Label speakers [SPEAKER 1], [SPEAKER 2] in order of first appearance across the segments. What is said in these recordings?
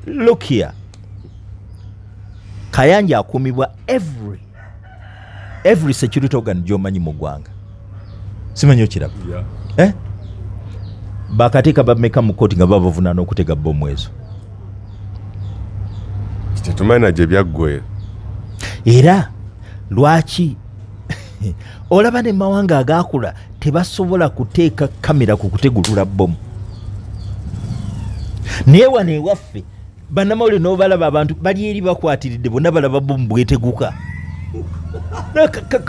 [SPEAKER 1] Look here. Kayanja akumibwa every security organ jomanyi mu ggwanga. Simanyi okiraba. Bakateeka bameka mu kkooti nga babavunaana okutega bbomu ezo.
[SPEAKER 2] Tetumanyi gye byaggwe.
[SPEAKER 1] Era lwaki olaba ne mawanga agaakula tebasobola kuteeka kamera ku kutegulula bbomu. Naye wano ewaffe bannamawulire n'obalaba abantu bali eri bakwatiridde bonna balaba bbomu bweteguka.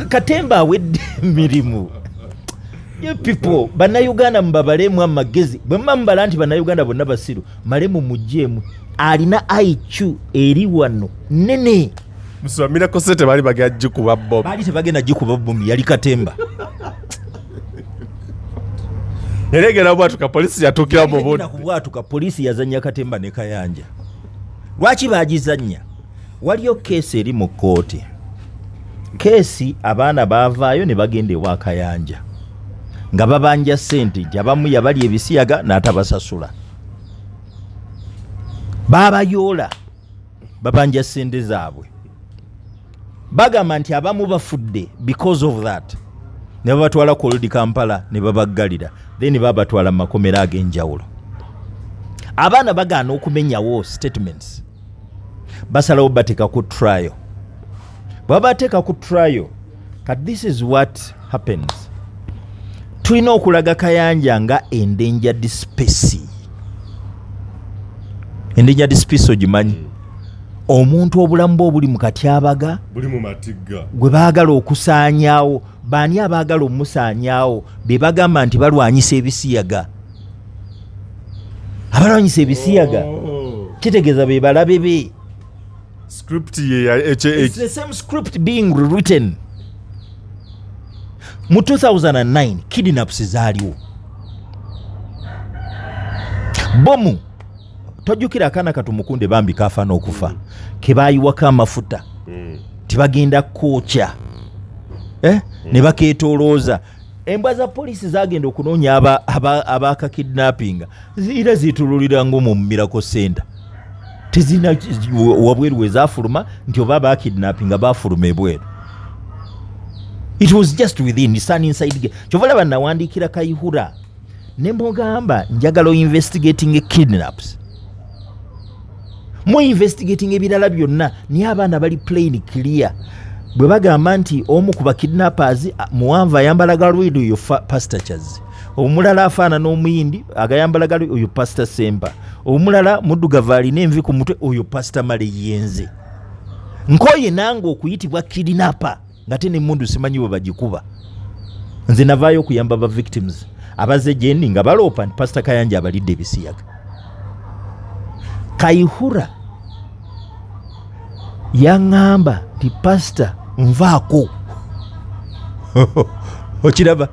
[SPEAKER 1] Katemba awedde emirimu. You people, bannayuganda mubabalemu amagezi. Bwe muba mubala nti bannayuganda bonna basiru, malemu mugjeemu. Alina IQ eri wano nene.
[SPEAKER 2] Musomira ko sete bali bagenda jikuba bbomu.
[SPEAKER 1] Bali tebagenda jikuba bbomu, yali Katemba.
[SPEAKER 2] Eregera bwatuka polisi yatukira mu buntu.
[SPEAKER 1] Bwatuka polisi yazanya Katemba ne Kayanja. Lwaki bagizanya? Waliyo keesi eri mu kkooti. Keesi abaana baavaayo ne bagenda ewa Kayanja. Nga babanja ssente abamu yabali ebisiyaga n'atabasasula. Babayoola babanja ssente zaabwe. Bagamba nti abamu bafudde because of that. Ne babatwala ku Kampala ne babaggalira. Then babatwala mu makomera ag'enjawulo. Abaana bagaana okumenyawo statements. Basalawo bateeka ku trial. Babateeka ku trial. But this is what happens. Tulina okulaga Kayanja nga endangered species. Endangered species ogimanyi. Omuntu obulamu bwe buli mu katyabaga,
[SPEAKER 2] buli mu matigga.
[SPEAKER 1] Gwe baagala okusaanyaawo, baani abaagala omusaanyaawo, be bagamba nti balwanyisa ebisiyaga. Abalwanyisa ebisiyaga. Kitegeeza be balabe be.
[SPEAKER 2] Script ye ya HH.
[SPEAKER 1] It's the same script being rewritten. Mu 2009 kidnaps zaaliwo. Bbomu tojjukira akaana katumukunde bambi kafa n'okufa. Kebayiwako amafuta. Tibagenda kwokya. Ne bakeetoolooza. Embwa za polisi zagenda okunoonya abaaka kidnapping. Era zitululira ng'omu Miracle Center. Tezina wabweru we zaafuluma nti oba abakidnapping baafuluma ebweru. It was just within the sun inside. Chovala banawandiikira Kayihura. Ne mugamba njagala investigating kidnaps. Mu investigating ebirala byonna ni abaana bali plain clear. Bwe bagamba nti omu ku bakidnappers muwanva ayambala galwedo yo Pastor Chaz. Omulala afaana n'omuyindi agayambala galwedo oyo Pastor Sempa. Omulala muddugavu alina envi ku mutwe oyo Pastor Male Yenze. Nkoye nange okuyitibwa kidnapper. Ngate ne mundu simanyi bwe bagikuba. Nze navaayo okuyamba ba victims. Abaze jendi nga baloopa nti Pastor Kayanja abalidde ebisiyaga. Kayihura yaŋŋamba nti Pastor nvaako. Okiraba?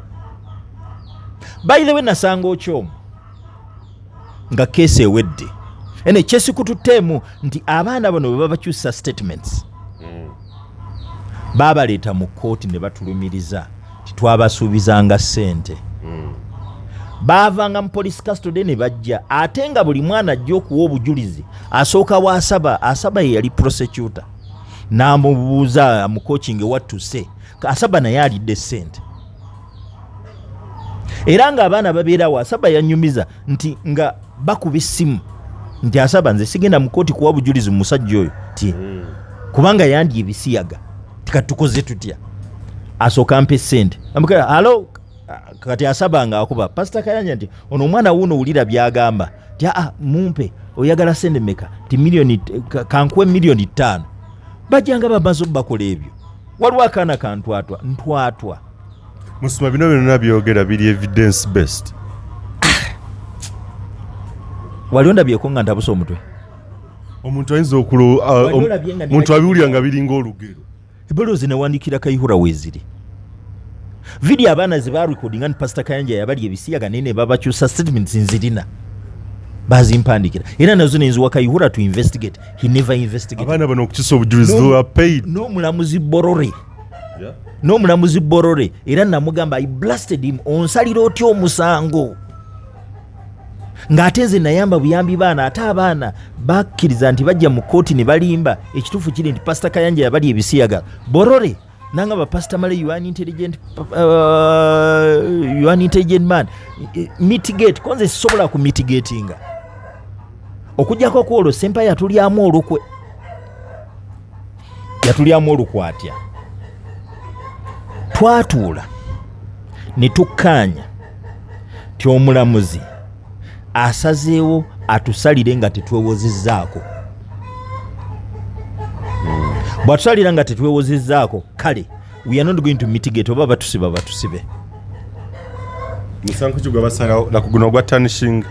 [SPEAKER 1] By the way nasanga okyomu nga keesi ewedde. Ene kyesikututeemu nti abaana bano bwe babakyusa statements. Babaleeta mu kkooti ne batulumiriza titwabasuubizanga ssente. Baavanga mu police custody ne bajja ate nga buli mwana ajja okuwa obujulizi asooka asaba ye yali prosecutor n'amubuuza mu coaching what to say. Asaba naye alidde ssente. Era nga abaana babeerawo asaba yanyumiza nti nga bakuba essimu nti asaba nze sigenda mu kkooti kuwa bujulizi mu musajja oyo ti kubanga yandi ebisiyaga tikatukoze tutya. Asooka ampe ssente. Amukira alo kati asaba nga akuba Pastor Kayanja nti ono omwana wuno wulira byagamba ti mumpe oyagala ssente meka ti milioni kankuwe milioni 5. Bajjanga bamaze bakola ebyo. Waliwo akaana ntwatwa.
[SPEAKER 2] Musuma bino byonna byogera biri evidence based.
[SPEAKER 1] Waliwo ndabyeko nga ntabusa omutwe.
[SPEAKER 2] Omuntu ayinza omuntu abiwulira nga biringa olugero.
[SPEAKER 1] Ebolozi newandiikira Kayihura weeziri. Video abaana ze barecordinga ni Pastor Kayanja yabali ebisiyaga nene babakyusa statements nzirina. Bazimpandikira. Era nazo nenziwa Kayihura to investigate. He never investigated.
[SPEAKER 2] Abaana bano okukyusa obujulizi they were paid.
[SPEAKER 1] No mulamuzi Borore. No mulamuzi Borore. Era namugamba I blasted him onsalira otyo omusango. ng'ate nze nayamba buyambi baana ate abaana bakkiriza nti bajja mu kooti ne balimba ekituufu kiri nti pasita Kayanja yabali ebisiyaga borore nanga bapasita male you are an intelligent man mitigate konze sisobola ku mitigatinga okujjako kwolwo sempa yatulyamu olukwe atya twatuula ne tukkaanya ti omulamuzi asazeewo atusalire nga tetwewozezzaako bw'atusalira nga tetwewozezzaako kale we are not going to mitigate oba batusibe
[SPEAKER 2] musango kigwa basalawo nakuguno ogwa tanishing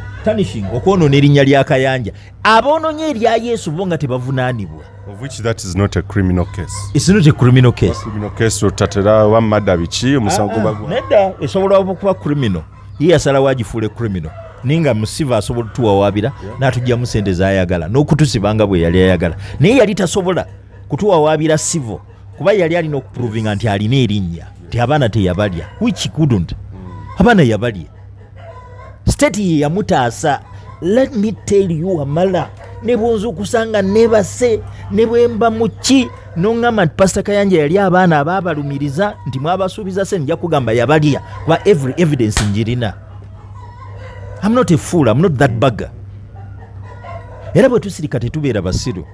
[SPEAKER 1] okwonoona erinnya lya Kayanja aboononye erya Yesu bo nga tebavunaanibwa
[SPEAKER 2] of which that is not a criminal case.
[SPEAKER 1] It's not a criminal case.
[SPEAKER 2] Criminal case otatera wa madda bichi omusango bagwa
[SPEAKER 1] nedda esobola okuba criminal ye asala wagifuule criminal ninga musiva asobola tuwawaabira n'atujja mu ssente z'ayagala n'okutusibanga bwe yali ayagala naye yali tasobola kutuwawaabira civil kuba yali alina okuprovinga nti alina erinnya nti abaana teyabalya which couldn't abaana yabalya state ye yamutaasa. Let me tell you amala ne bwonzukusanga nebase ne bwemba muki nongamba nti pasita Kayanja yali abaana abaabalumiriza nti mwabasuubiza se nja kugamba yabalya kuba every evidence njirina. I'm not a fool, I'm not that bugger. Era bwe tusirika tetubeera basiru.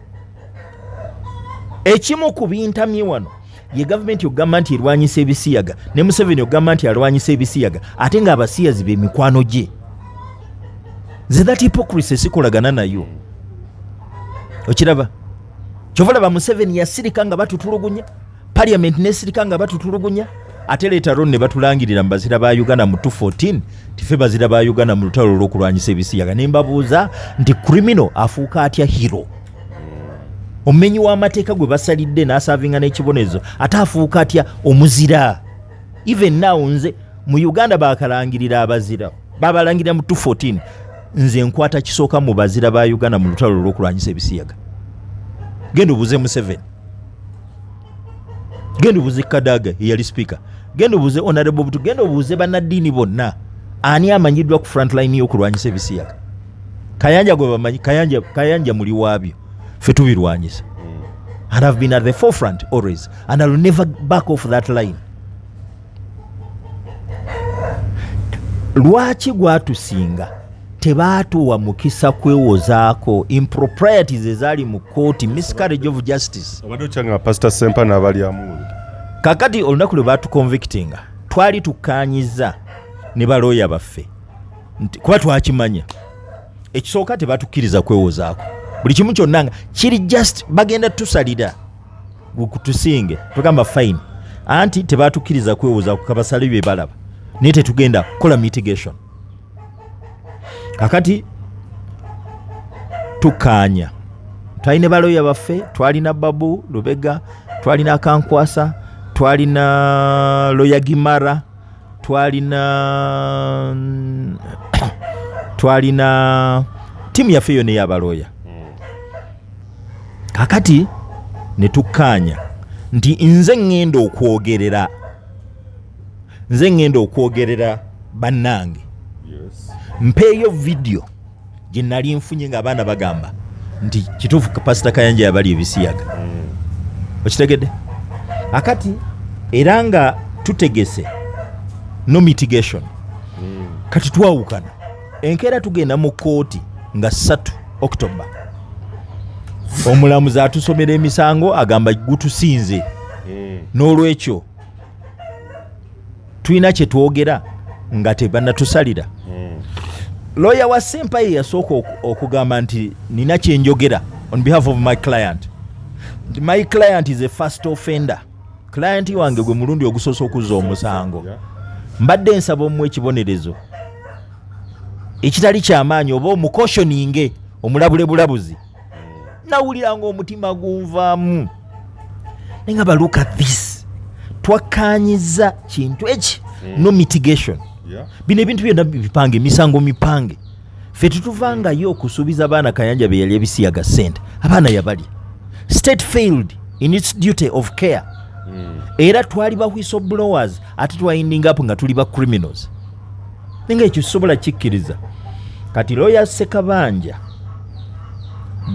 [SPEAKER 1] Ekimu ku bintamye wano ye gavumenti yogamba nti erwanyisa ebisiyaga ne Museveni yogamba nti alwanyisa ebisiyaga ate nga abasiyazi be mikwano gye. Nze that hypocrisy sikolagana nayo. Okiraba kyovala ba Museveni yasirika nga batutulugunya, parliament nesirika nga batutulugunya, ate leeta ron ne batulangirira mu bazira ba Uganda mu 2014 tife bazira ba Uganda mu lutalo olw'okulwanyisa ebisiyaga ne mbabuuza nti criminal afuuka atya hero. Omumenyi w'amateeka gwe basalidde n'asaavinga n'ekibonezo ate afuuka atya omuzira. Even now nze mu Uganda bakalangirira abazira babalangirira mu 2014 nze nkwata kisooka mu bazira ba Uganda mu lutalo olw'okulwanyisa ebisiyaga. Genda obuuze Museveni, genda obuuze Kadaga eyali speaker, genda obuuze Honorable Butu, genda obuuze bannaddiini bonna ani amanyiddwa ku front line y'okulwanyisa ebisiyaga. Kayanja gwe bamanyi, Kayanja muli waabyo ffe tubirwanyisa. And I've been at the forefront always and I'll never back off that line. Lwaki gwatusinga tebaatuwa mukisa kwewozaako improprieties ezaali mu kooti, miscarriage of justice.
[SPEAKER 2] Obadde kyanga Pastor Sempa n'abali amu.
[SPEAKER 1] Kakati olunaku lwe baatuconvictinga twali tukaanyiza ne balooya baffe kuba twakimanya ekisooka tebatukkiriza kwewozaako buli kimu kyonna nga kiri just bagenda tusalira kutusinge tugamba fine anti tebatukkiriza kwewozaako kabasale bye balaba naye tetugenda kukola mitigation. Kakati tukaanya twalina balooya baffe, twalina Babu Lubega, twalina Kankwasa, twalina Lawyer Gimara, twalina timu yaffe yonna ey'abalooya. Kakati ne tukkaanya nti nze ngenda okwogerera bannange. Mpeeyo video gye nali nfunye ng'abaana bagamba nti kituufu Pastor Kayanja yabali ebisiyaga. Okitegedde? Akati era nga tutegese no mitigation. Kati twawukana. Enkeera tugenda mu kooti nga 3 October. Omulamuzi atusomera emisango agamba gutusinze. N'olwekyo tulina kye twogera nga tebannatusalira. Lawyer wa Sempa yasooka okugamba nti nina kye njogera on behalf of my client. My client is a first offender. Client wange gwe mulundi ogusoose okuzza omusango. Mbadde nsaba omuwa ekibonerezo ekitali kyamaanyi oba omukoshoninge omulabule bulabuzi. Nawulira ng'omutima gunvaamu. Nenga ba look at this. Twakaanyiza kintu eki no mitigation. Bino ebintu byonna bipange misango mipange. Ffe tetuvangayo okusuubiza baana Kayanja be yali ebisiyaga ssente. Abaana yabali. State failed in its duty of care. Era twali ba whistleblowers ate twayinding up nga tuli ba criminals. Nenga ekyo kisobola kikkiriza. kati lawyer Ssekabanja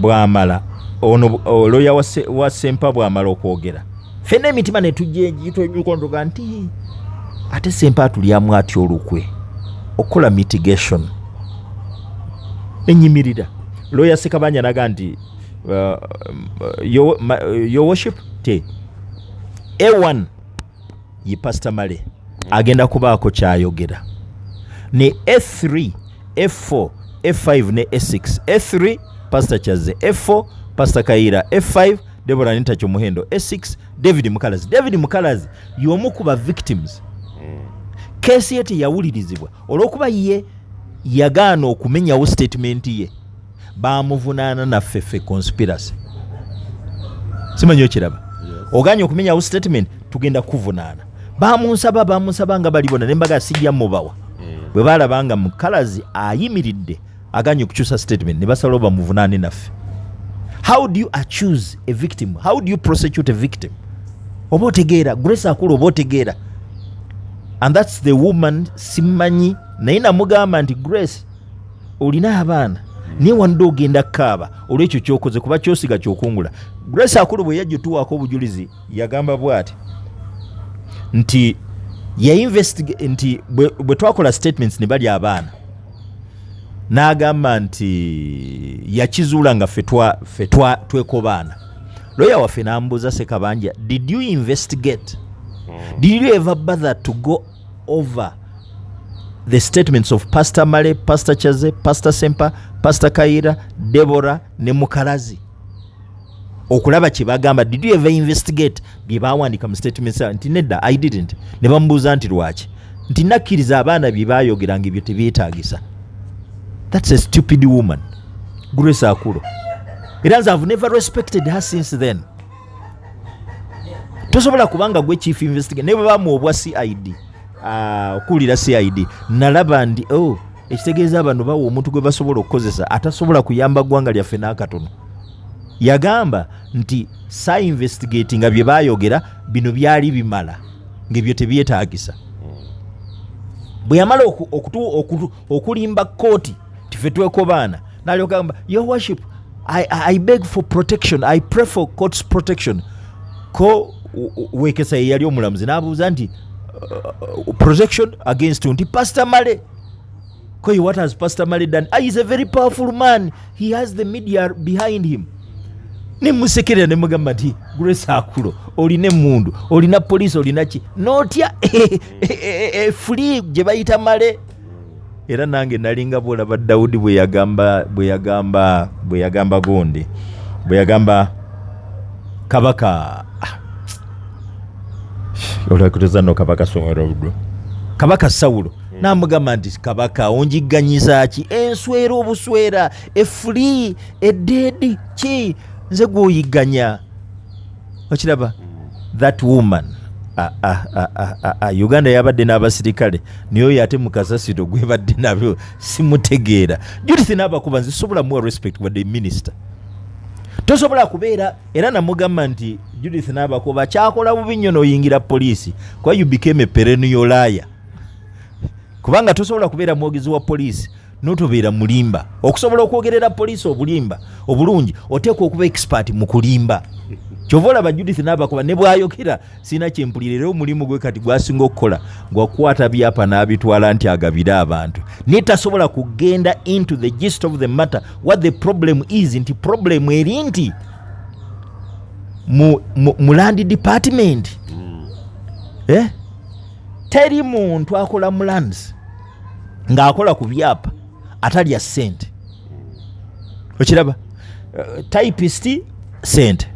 [SPEAKER 1] bwamala ono lawyer wa Sempa bwamala okwogera fena emitima ne tujjukondoga nti ate Sempa atulyamu atya Olukwe okola mitigation enyimirira lawyer Ssekabanja naga nti your worship te A1 ye Pastor Male agenda kubaako kyayogera ne A3 F4 F5 ne A6 A3 Pastor Chaze F4 Pastor Kaira F5 Deborah Ntacho Muhendo A6 David Mukalazi y'omu ku ba victims kesi yete yawulirizibwa olw'okuba ye yagaana okumenyawo statement ye baamuvunaana na ffeffe conspiracy simanyi okiraba oganye okumenyawo statement tugenda kuvunaana baamunsaba nga balibona ne mbaga sijja mubawa bwe baalaba nga Mukalazi ayimiridde aganye okukyusa statement ne basalawo bamuvunaane naffe. How do you accuse a victim? How do you prosecute a victim? Oba otegeera Grace Akulu oba otegeera. And that's the woman simanyi naye namugamba nti Grace olina abaana niye wanda ogenda kaaba olwekyo kyokoze kuba kyosiga kyokungula. Grace Akulu bwe yajja tuwaako obujulizi yagamba bw'ati nti ya investigate nti bwe twakola statements ne bali abaana n'agamba nti yakizuula nga fetwa twekobaana. Lawyer waffe n'ambuuza Ssekabanja, did you investigate? Did you ever bother to go over the statements of Pastor Male, Pastor Chaze, Pastor Sempa, Pastor Kaira, Deborah ne Mukalazi okulaba kye bagamba? Did you ever investigate bye baawandika mu statements? Nti nedda, I didn't. Ne bamubuuza nti lwaki? Nti nakkiriza abaana bye baayogeranga ebyo tebyetaagisa. That's a stupid woman, Grace Akulu. I've never respected her since then. Tosobola kubanga gwe chief investigator ne bamu obwa CID kulira CID nalaba ndi ekitegeeza abantu bawo omuntu gwe basobola okukozesa atasobola kuyamba gwanga lyaffe n'akatono. Yagamba nti sa investigating bye bayogera bino byali bimala ngebyo tebyetaagisa. Bwe yamala okulimba kooti tife twekobaana n'alyogamba, your worship, I beg for protection, I pray for court's protection. Ko wekesa yali omulamuzi n'abuuza nti protection against nti Pastor Male. Ko what has Pastor Male done? He is a very powerful man, he has the media behind him. Ne musekera ne mugamba nti Grace Akulu olina emundu olina police olina ki notya free gye bayita Male. Era nange nalinga bwolaba Daudi bwe yagamba gonde bwe yagamba kabaka olakuteza no kabaka Somero kabaka Saulo namugamba nti kabaka onjiganyiza ki enswera obuswera efuli ededi ki nze gwoyiganya okiraba. That woman Uganda yabadde n'abasirikale niyo yate mukasasiro gwebadde nabyo simutegeera. Judith n'abakuba nze sobola muwa respect wadde minister tosobola kubeera. Era namugamba nti Judith n'abakuba kyakola bubi nnyo n'oyingira poliisi kwa you became a perennial liar, kubanga tosobola kubeera mwogezi wa poliisi n'otobeera mulimba. Okusobola okwogerera poliisi obulimba obulungi oteekwa okuba expert mu kulimba. Kyovola ba Judith n'abakuba ne bwayokera sina kyempulirira omulimu gwe kati gwasinga okukola gwakwata byapa n'abitwala nti agabira abantu. Nitasobola kugenda into the gist of the matter what the problem is. Nti problem eri nti mu land department teri muntu akola mu lands ng'akola ku byapa atalya ssente. Okiraba typist ssente,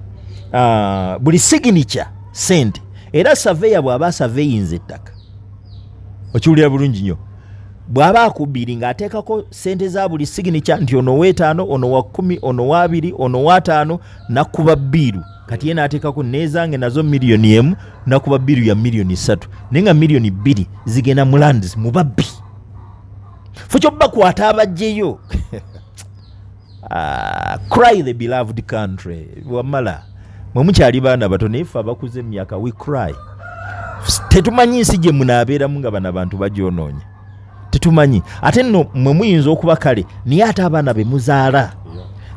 [SPEAKER 1] buli signature ssente, era surveyor bw'aba surveyinze ettaka okiwulira bulungi nnyo bw'aba akubiri ng'ateekako ssente za buli signature nti ono w'etaano ono wa 10 ono wa 2 ono wa 5 nakuba bbiru kati ye n'ateekako n'ezange nazo miliyoni emu nakuba bbiru ya miliyoni 3 naye nga miliyoni 2 zigenda mu lands mu babbi. Fu kyobbakwata abajjeyo cry the beloved country. Wamala mwe mukyali baana bato naye ffe abakuze emyaka we cry. Tetumanyi nsi gye munaabeeramu nga bano abantu bagyonoonye. tetumanyi ate nno mwe muyinza okuba kale naye ate abaana be muzaala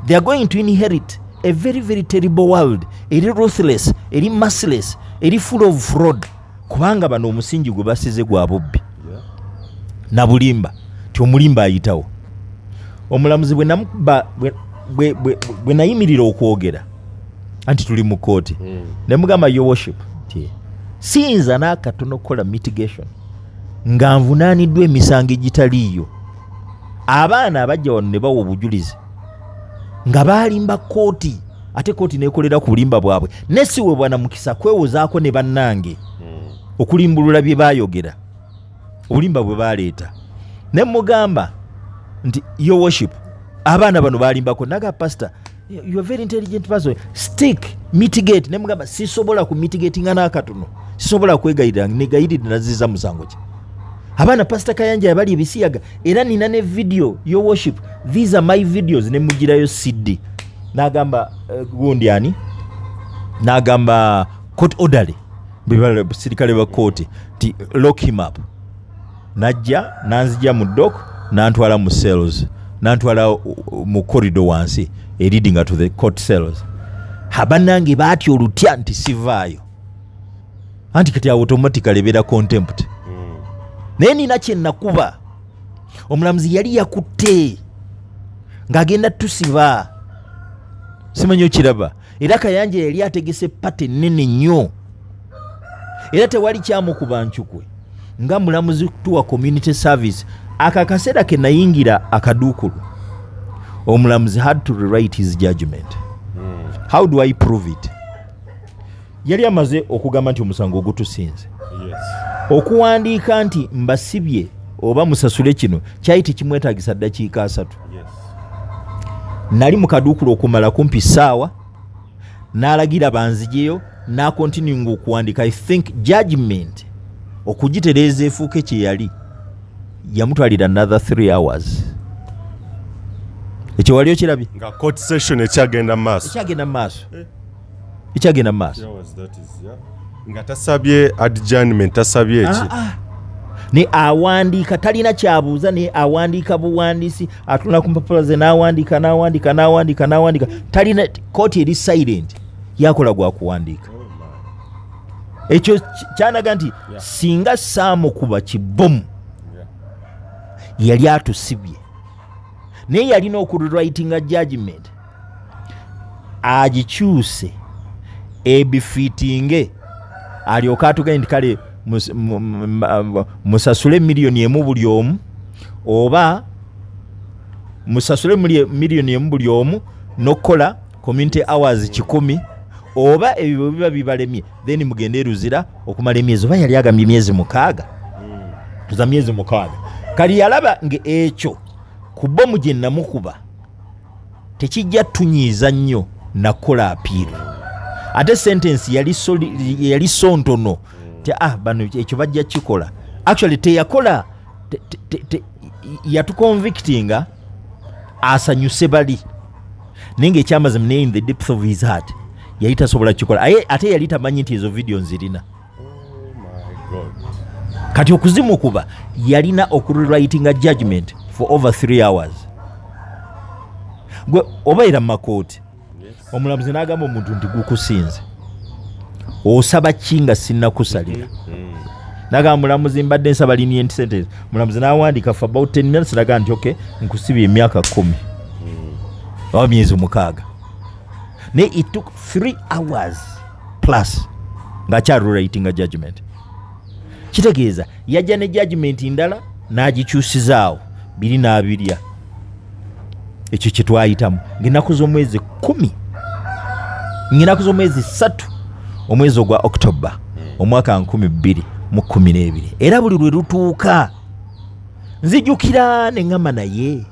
[SPEAKER 1] they are going to inherit a very very terrible world eri ruthless eri merciless eri full of fraud kubanga bano omusingi gwe basize gwa Bobi na bulimba ti omulimba ayitawo omulamuzi bwe nayimirira okwogera anti tuli mu kooti ne mugamba your worship siyinza n'akatono okukola mitigation nga nvunaaniddwa emisango egitaliiyo abaana abajja wano ne bawa obujulizi nga baalimba kooti ate kooti neekolera ku bulimba bwabwe nesiwe bwana mukisa kwewozaako ne bannange okulimbulula bye baayogera obulimba bwe baaleeta ne mugamba nti your worship abaana bano baalimbako naga pastor you are very intelligent person stick mitigate ne mugamba sisobola ku mitigatinga n'akatono sisobola kwegayirira negayirira naziza musango ki abaana pastor Kayanja abali ebisiyaga era nina ne video your worship these are my videos ne mugirayo CD nagamba gundi ani nagamba court orderly bibale sirikale ba court ti lock him up najja nanzija mu dock nantwala mu cells nantwala mu corridor wansi leading to the court cells habanange baati olutya nti sivaayo anti kati automatically bera contempt naye nina kye nakuba omulamuzi yali yakutte ng'agenda tusiba simanyi okiraba era Kayanja yali ategese pate nene nnyo era tewali kyamukuba ncukwe nga mulamuzi tuwa community service akaseera ke nayingira akaduukulu omulamuzi had to rewrite his judgment. How do I prove it? Yali amaze okugamba nti omusango ogutusinze.
[SPEAKER 2] Yes.
[SPEAKER 1] Okuwandiika nti mbasibye oba musasule kino kyali tekimwetaagisa ddakiika 3. Yes. Nali mu kaduukulu okumala kumpi ssaawa n'alagira banzijeyo n'akontinuinga okuwandiika. I think judgment okugitereeza efuuke kye yali yamutwalira another 3 hours. Ekyo wali okirabye?
[SPEAKER 2] Nga court session ekyagenda maaso.
[SPEAKER 1] Ekyagenda maaso.
[SPEAKER 2] Nga tasabye adjournment, tasabye eki.
[SPEAKER 1] Ne awandiika talina kyabuuza, ne awandiika buwandiisi atula ku mpapula ze n'awandiika. Talina kooti eri silent yakola gwa kuwandiika. Ekyo kyanaga nti singa saamukuba kibbomu yali atusibye. Naye yalina okurewritinga judgment agikyuse ebifiitinge alyoka atugende nti kale musasule $1,000,000 buli omu oba musasule $1,000,000 buli omu n'okukola community hours 100 oba ebyo biba bibalemye then mugende eruzira okumala emyezi oba yali agambye emyezi 6 tuza myezi 6 kali yalaba ekyo ku Bbomu gye namukuba tekijja tunyiiza nnyo nakola apiiru ate sentence yali sontono ti bano ekyo bajja kikola actually teyakola yatuconvictinga asanyuse bali naye ng'ekyamazima naye in the depth of his heart yali tasobola kikola ate yali tamanyi nti ezo video nzirina. Kati okuzimukuba yalina okurewritinga judgment for over 3 hours. Gwe obaira mu makooti omulamuzi n'agamba omuntu nti gukusinze osaba kinga sinnakusalira n'agamba mulamuzi mbadde nsaba lenient sentence. Mulamuzi n'awandiika for about 10 minutes n'agamba nti okay nkusibye emyaka 10 oba myezi 6 naye it took 3 hours plus ng'akyarewritinga judgment. Kitegeeza yajja ne judgment ndala n'agikyusizaawo 2 n'abirya. Ekyo kye twayitamu ng'ennaku z'omwezi 10 ng'ennaku z'omwezi 3 omwezi ogwa October omwaka 2012 era buli lwe lutuuka nzijukira ne ngamba naye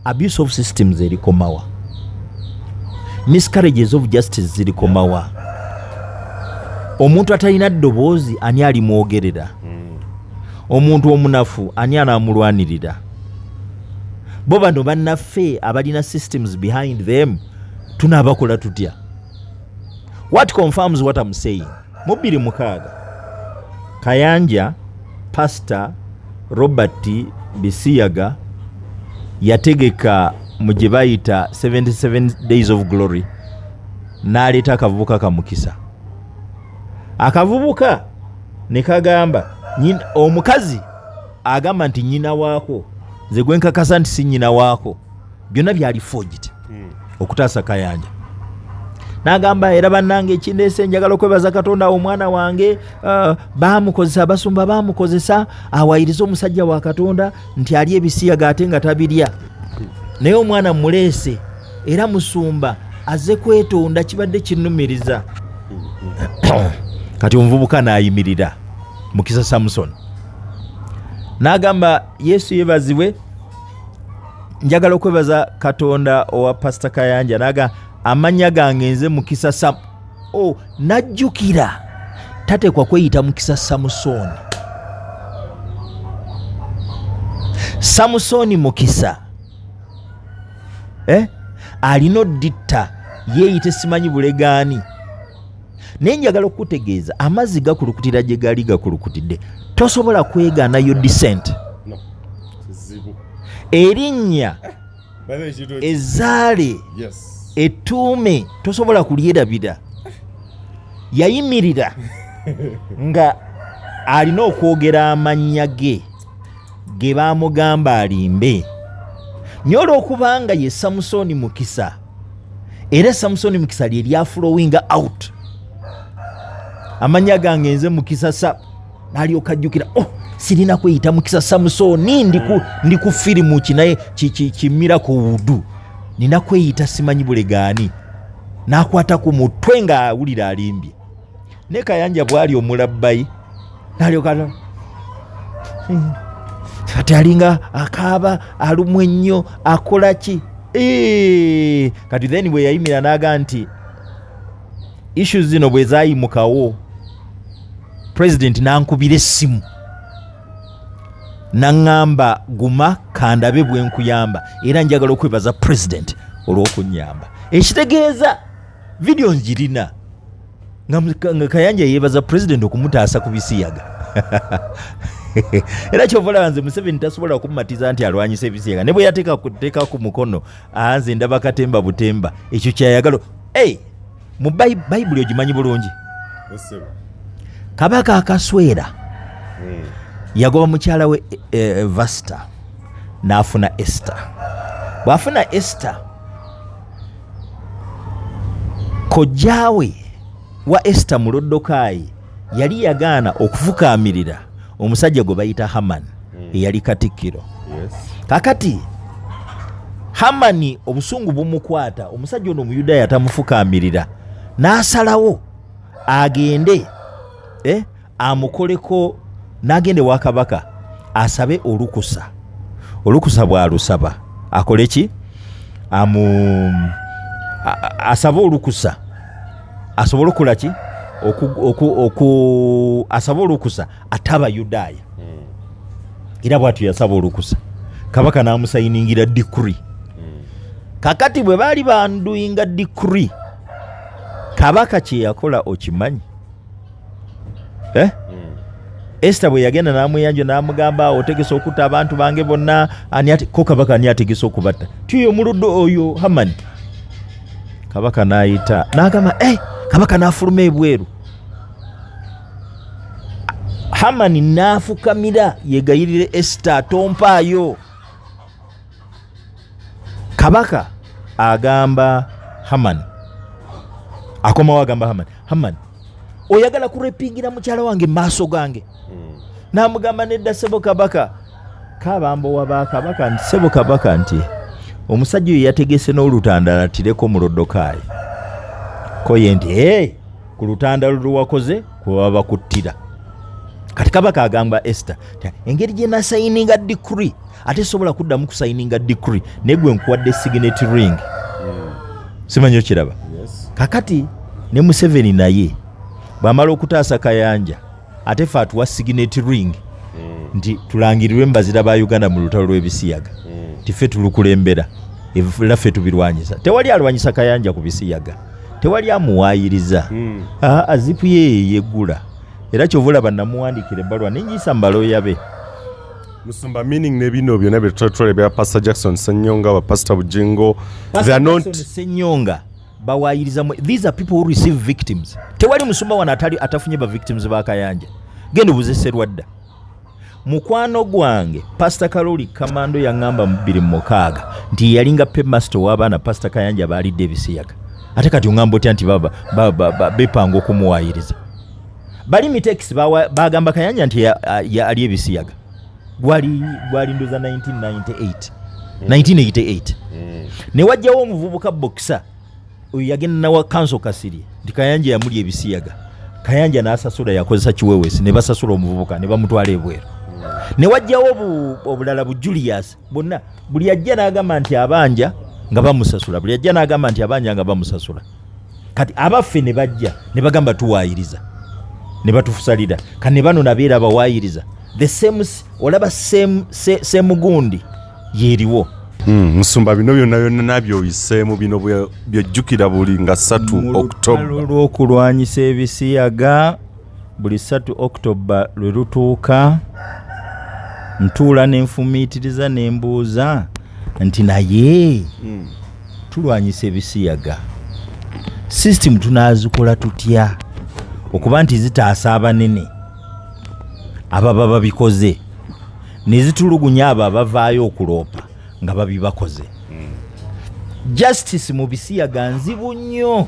[SPEAKER 1] abuse of systems erikomawa, miscarriages of justice zirikomawa. Omuntu atalina ddoboozi ani alimwogerera? Omuntu omunafu ani anaamulwanirira? Bo bano bannaffe abalina systems behind them tunaabakola tutya? What confirms what I'm saying? Mu 2006 Pastor Robert Bisiyaga yategeka mu gye bayita 77 days of glory n'aleeta akavubuka kamukisa. Akavubuka ne kagamba omukazi agamba nti nnyina waako nze gwe nkakasa nti si nnyina waako, byonna byali forged okutaasa Kayanja. N'agamba era bannange ekindeese njagala okwebaza Katonda omwana wange baamukozesa, abasumba baamukozesa awayiriza omusajja wa Katonda nti ali ebisiyaga ate nga tabirya, naye omwana muleese era musumba azze kwetonda, kibadde kinnumiriza. Kati omuvubuka n'ayimirira Mukisa Samson n'agamba Yesu yeebazibwe, njagala okwebaza Katonda owa Pastor Kayanja. Naga amanya gange nze Mukisa Sam. Najjukira tateekwa kweyita Mukisa Samusoni. Samusoni Mukisa alina odditta yeeyite simanyi bulegaani. Naye njagala okutegeeza amazzi gakulukutira gye gaali gakulukutidde, tosobola kwegaanayo descent. Erinnya ezaale ettuume tosobola kulyerabira. Yayimirira nga alina okwogera amannya ge baamugamba alimbe. Naye olw'okubanga ye Samusoni Mukisa, era Samusoni Mukisa lye lyaflowinga out, amanya gange nze Mukisa Sa n'alyoka ajjukira, sirina kweyita Mukisa Samusoni, ndi ku firimu kinaye kimira ku wudu, nina kweyita simanyi bulegaani. N'akwata ku mutwe nga awulira alimbye. Ne Kayanja bwali omulabbayi n'alyoka kati alinga akaaba alumu ennyo akola ki. Kati then bwe yayimira n'aga nti issues zino bwe zaayimukawo, President n'ankubira essimu n'aŋŋamba guma kandabe bwe nkuyamba era njagala okwebaza President olw'okunnyamba. Ekitegeeza video ngirina nga Kayanja yeebaza President okumutaasa ku bisiyaga. Era kyovola nze Museveni tasobola okumumatiza nti alwanyisa ebisiyaga, ne bwe yateeka kuteeka ku mukono nze ndaba katemba butemba, ekyo kyayagalo. Mu Bayibuli ogimanyi bulungi. Kabaka akaswera yagoba mukyala we Vasta n'afuna Esther. Bw'afuna Esther, kojjaawe wa Esther Mulodokaayi yali yagaana okufukaamirira omusajja gwe bayita Hamani eyali katikkiro. Kakati Hamani obusungu bumukwata, omusajja ono Omuyudaaya tamufukaamirira, n'asalawo agende amukoleko, n'agende wa kabaka asabe olukusa. Olukusa bw'alusaba akole ki? Asaba olukusa asobole okukola ki? Asaba olukusa ataba Yudaaya. Era bw'atyo yasaba olukusa, kabaka n'amusayiningira decree. Kakati bwe baali banduyinga decree, kabaka kye yakola okimanyi? Esther bwe yagenda n'amuyanja n'amugamba otegese okutta abantu bange bonna, ko kabaka ani ategese okubatta? Tiyo omuluddo oyo Hamani. Kabaka n'ayita n'agamba kabaka n'afuluma ebweru. Hamani n'afukamira yegayirire Esther, tompaayo. Kabaka agamba Hamani, akomawo agamba Hamani, oyagala kurepingira mukyala wange maaso gange? N'amugamba nedda ssebo kabaka. Kabambo waba kabaka nti ssebo kabaka nti omusajja oyo yategese n'olutandalatireko Mulodokaayi. Koye nti ku lutandalo lwe kuba bakuttira. Kati kabaka agamba Esther, engeri gye nasayininga decree ate sobola kuddamu kusayininga decree, naye gwe nkuwadde signet ring. Simanyi okiraba? Kakati ne Museveni naye bw'amala okutaasa Kayanja ate fe atuwa signet ring nti tulangirirwe mbazira ba Uganda mu lutalo lw'ebisiyaga, tife tulukulembera era ffe tubirwanyisa. Tewali alwanyisa Kayanja ku bisiyaga, tewali amuwaayiriza. Azipu ye yeggula. Era kyovula bannamuwandikira ebbaluwa nenjisa mbaloya be
[SPEAKER 2] Musumba meaning ne bino byonna betotole bya Pastor Jackson Senyonga wa Pastor Bujingo they are not
[SPEAKER 1] Senyonga bawayiriza these are people who receive victims tewali musumba wana atafunye ba victims ba Kayanja gende buzeserwadda mukwano gwange Pastor Karoli Kamando yangamba mu 2006 nti yalinga paymaster w'abaana Pastor Kayanja bali Davis yaga ate kati ungambo nti baba bepango kumuwayiriza bali mitex bagamba Kayanja nti ali ebisiyaga gwali ndoza 1988 ne wajjawo omuvubuka boxer oyo yagenda wa council Kasiri nti Kayanja yamuli ebisiyaga Kayanja n'asasula yakozesa kiwewesi ne basasula omuvubuka ne bamutwala ebweru ne wajjawo obulala bu Julius bonna buli ajja n'agamba nti abanja nga bamusasula buli ajja n'agamba nti abanja nga bamusasula kati abaffe ne bajja ne bagamba tuwayiriza ne batufusalira kane bano nabeera bawayiriza the same olaba same gundi yeriwo
[SPEAKER 2] musumba bino byonna nabyo oyisemu bino byojjukira buli nga 3 October
[SPEAKER 1] okulwanyisa ebisiyaga buli 3 October lwe lutuuka ntuula n'enfumiitiriza n'embuuza nti naye tulwanyisa ebisiyaga system tunaazikola tutya okuba nti zitaasa abanene ababa babikoze ne zitulugunya abo abavaayo okuloopa nga babibakoze justice mu bisiyaga nzibu nnyo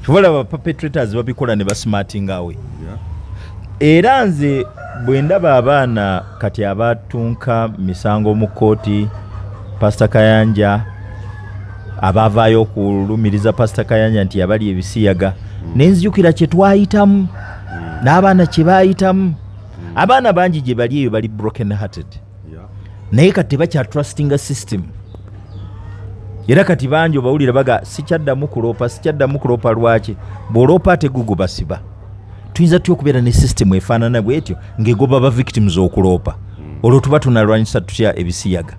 [SPEAKER 1] tubola ba perpetrators babikola ne basmartinga awe era nze bwe ndaba abaana kati abatunka misango mu kooti Pastor Kayanja abavaayo okulumiriza Pastor Kayanja nti abali ebisiyaga nenzijukira kye twayitamu n'abaana kye baayitamu abaana bangi gye bali eyo bali broken hearted naye kati bakya trusting system era kati bangi obawulira baga sikyaddamu kuloopa lwaki bw'oloopa ate gugu basiba tuyinza tutya okubeera ne system efaanana bwetyo ng'egoba ba victims okuloopa olwo tuba tunalwanyisa tutya ebisiyaga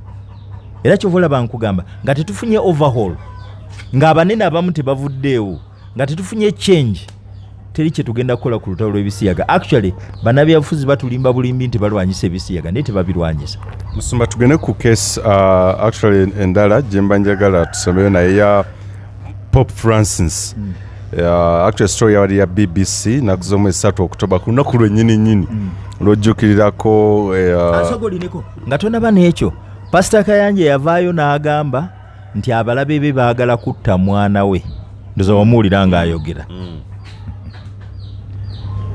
[SPEAKER 1] era kyova olaba nkugamba nga tetufunye overhaul ng'abanene abamu tebavuddeewo nga tetufunye change teri kye tugenda kukola ku lutalo lw'ebisiyaga actually bannabyabufuzi batulimba bulimbi nti balwanyisa ebisiyaga naye tebabirwanyisa.
[SPEAKER 2] Musumba tugende ku case actually endala gye mba njagala tusomeyo naye ya Pope Francis actually story yawali ya BBC nakuzomu 3 October ku lunaku lwennyini lwojjukirirako
[SPEAKER 1] asogolineko nga tonaba n'ekyo Pastor Kayanja yavaayo n'agamba nti abalabe be baagala kutta mwana we ndoza wamuwulira ng'ayogera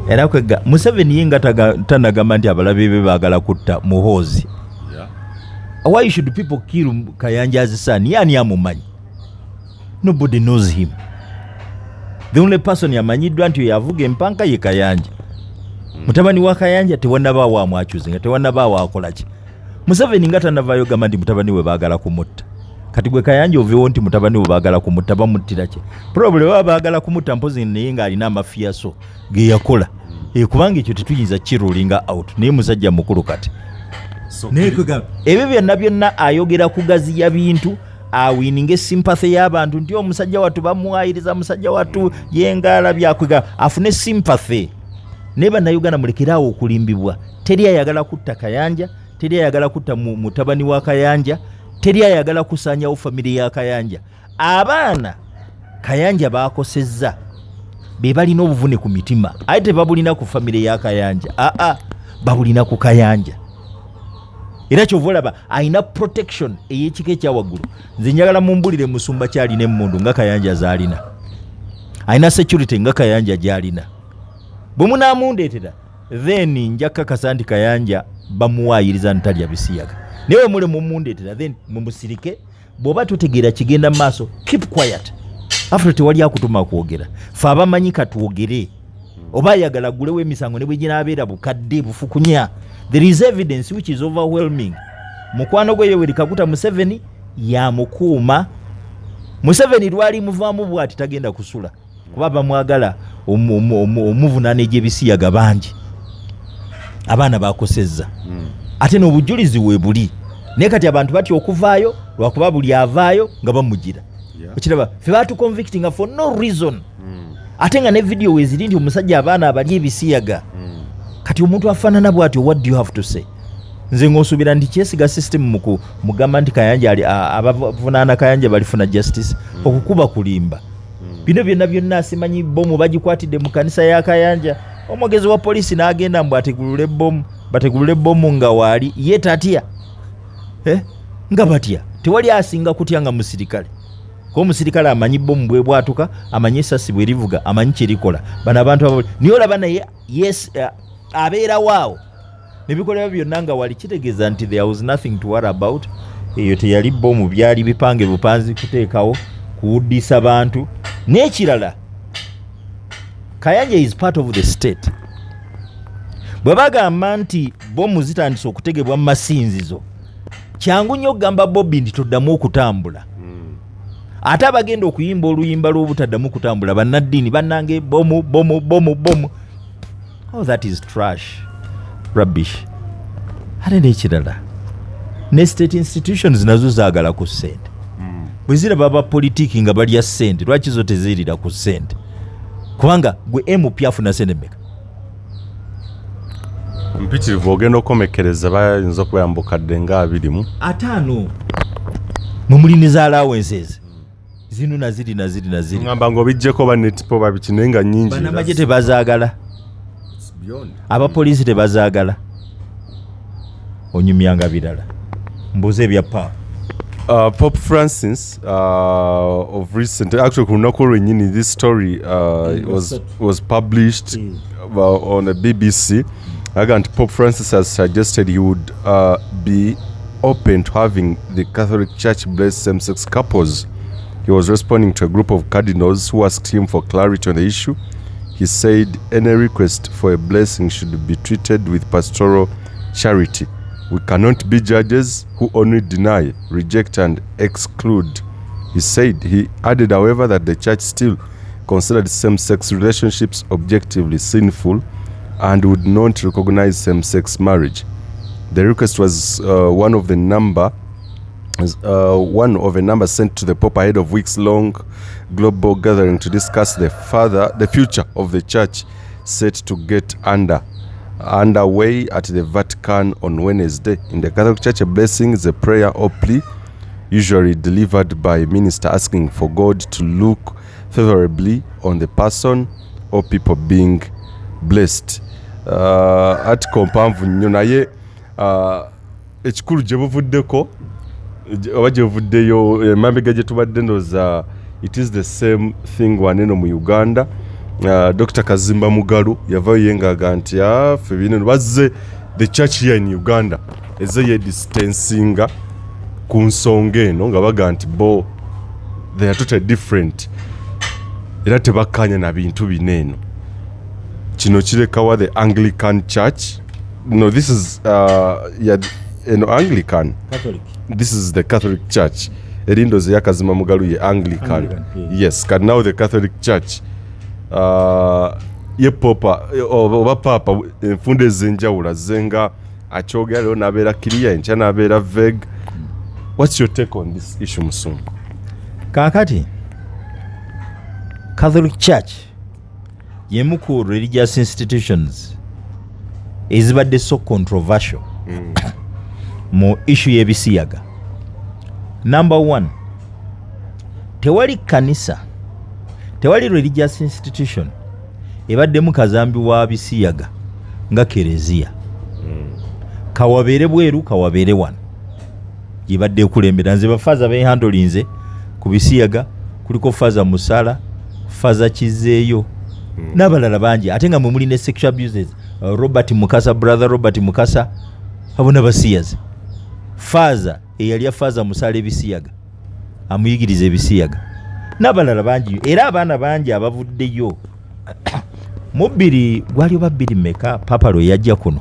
[SPEAKER 1] era kwega Museveni yinga tanagamba nti abalabe be baagala kutta Muhoozi. Why should people kill Kayanja's son? Yani amumanyi. Nobody knows him. The only person yamanyiddwa nti yavuga empanka ye Kayanja. Mutabani wa Kayanja tewannaba wa mwachuzinga tewannaba wa akolaki. Museveni ngata navayo gamba nti mutabani we baagala kumutta. Kati gwe Kayanja ovewo nti mutabani we baagala kumutta bamuttira ki. Probably baba baagala kumutta mpozi naye nga alina amafia so ge yakola. Kubanga ekyo tetuyinza kirulinga out naye musajja mukulu kati. Ebyo byonna ayogera kugaziya bintu awininge sympathy y'abantu nti omusajja watu bamuwayiriza musajja watu yengala byakwega afune sympathy ne bannayuganda mulekerawo okulimbibwa. Teri ayagala kutta Kayanja, teri ayagala kutta mutabani wa Kayanja, teri ayagala kusanyawo family ya Kayanja. Abaana Kayanja baakosezza be balina obuvune ku mitima ate tebabulina ku family ya Kayanja babulina ku Kayanja. Era kyovolaba aina protection ey'ekika ekyawaggulu. Nze njagala mumbulire Musumba kyalina emmundu nga Kayanja zaalina. Aina security nga Kayanja gyalina. Bwe munaamundeetera then njakakasa nti Kayanja bamuwaayiriza ntalya bisiyaga. Naye mule mumundeetera then mumusirike bw'oba totegeera kigenda mu maaso keep quiet. After tewali akutuma kwogera. Fe abamanyi katwogere. Oba ayagala gulewo emisango ne bwe ginaabeera bukadde bufukunya. There is evidence which is overwhelming. Mukwano gwe Yoweri Kaguta Museveni ya mukuuma. Museveni lwali muvaamu bwati tagenda kusula. Kuba bamwagala omuvunaana egy'ebisiyaga bangi. Abaana bakosezza. Ate n'obujulizi we buli. Naye kati abantu batya okuvaayo lwakuba buli avaayo nga bamugira. Okiraba fe baatu convicting for no reason. Ate nga ne video weziri nti omusajja abaana abali ebisiyaga. Kati omuntu afaanana bw'atyo what do you have to say? nze ng'osuubira nti kyesiga system mugamba nti Kayanja ali abavunaana Kayanja balifuna justice okukuba kulimba bino byonna asimanyi Bbomu bagikwatidde mu kanisa ya Kayanja omwogezi wa poliisi n'agenda mbu bategulule Bbomu nga waali ye tatya nga batya tewali asinga kutya nga musirikale ko musirikale amanyi Bbomu bwe bwatuka amanyi essasi bwe livuga amanyi kirikola bano abantu niyo olaba naye yes abeera waawo nebikolebwa byonna nga wali kitegeeza nti there was nothing to worry about eyo teyali Bbomu byali bipange bupanzi kuteekawo kuwuddisa bantu n'ekirala Kayanja is part of the state bwe bagamba nti Bbomu zitandise okutegebwa mu masinzizo kyangu nnyo okugamba Bobi nti toddamu okutambula ate abagenda okuyimba oluyimba lw'obutaddamu kutambula bannaddiini bannange Bbomu oh that is trash rubbish ate n'ekirala ne state institutions nazo zaagala ku ssente bwe ziraba abapolitiiki nga balya ssente lwaki zo teziirira ku ssente kubanga gwe MP afuna ssente mmeka
[SPEAKER 2] mpitirivu ogenda okomekereza bayinza okuyambukadde nga 25
[SPEAKER 1] mwe muliniza allowances zino naziri
[SPEAKER 2] ngamba ng'obijjeko banetipo babiki naye nga nnyingi
[SPEAKER 1] banamagye tebazaagala abapoliisi tebazaagala onyumyanga birala mbuze ebya
[SPEAKER 2] Pope Francis of recent actually ku lunaku lwennyini this story was published on the BBC. Again, Pope Francis has suggested he would be open to having the Catholic Church bless same-sex couples. He was responding to a group of cardinals who asked him for clarity on the issue. He said any request for a blessing should be treated with pastoral charity. We cannot be judges who only deny, reject and exclude. He added, however, that the church still considered same-sex relationships objectively sinful and would not recognize same-sex marriage. The request was one of a number sent to the Pope ahead of weeks-long global gathering to discuss the future of the church, set to get underway at the Vatican on Wednesday. In the Catholic Church, a blessing is a prayer or plea, usually delivered by a minister asking for God to look favorably on the person or people being blessed. Article mpanvu nnyo naye ekikulu gye buvuddeko oba gye buvuddeyo emabega gye tubadde ndowooza it is the same thing waneno mu Uganda. Dr. Kazimba Mugalu yavayo yengaga nti ffe bineno bazze the church here in Uganda eze yedistancinga ku nsonga eno nga baga nti bo they are totally different era tebakkanya na bintu bineeno. Kino kirekawa the Anglican Church. No, this is Anglican. Catholic. This is the Catholic Church. Erindoze ya Kazimba Mugalu ye Anglican. Yes, but now the Catholic Church. Ye popa oba papa enfunde zenjawula zenga akyogera lero nabeera clear enkya nabeera vague. What's your take on this issue, Musumba?
[SPEAKER 1] Kakati Catholic Church yemu ku religious institutions ezibadde so controversial mu issue y'ebisiyaga. Number 1, tewali kanisa, tewali religious institution ebaddemu kazambi wa bisiyaga nga kereziya. Kawabeere bweru kawabeere wano yibadde kulembera nze bafaza behandlinze ku bisiyaga kuliko faza musala faza kizeeyo n'abalala bangi ate nga mwe muli ne sexual abuses. Brother Robert Mukasa abona basiyazi faza eyali faza musala ebisiyaga amuyigiriza ebisiyaga n'abalala bangi era abaana bangi abavuddeyo mubiri gwali oba bbiri meka papa lwe yajja kuno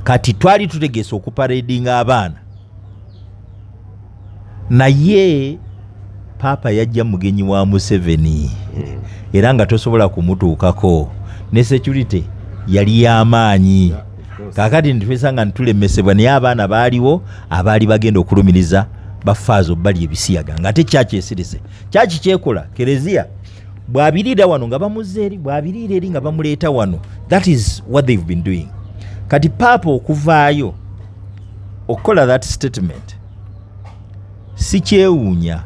[SPEAKER 1] kati twali tutegeesa okuparedinga abaana naye papa yajja mugenyi wa Museveni era nga tosobola kumutuukako ne security yali y'amaanyi. Kakati ntitwesanga ntitulemesebwa naye abaana baaliwo abaali bagenda okulumiriza bafaazo bali ebisiyaga nga te kyaki esirise kyaki kyekola kereziya bw'abiriira wano nga bamuzza eri bw'abiriira eri nga bamuleeta wano. That is what they've been doing. kati paapa okuvaayo okukola that statement si kyewuunya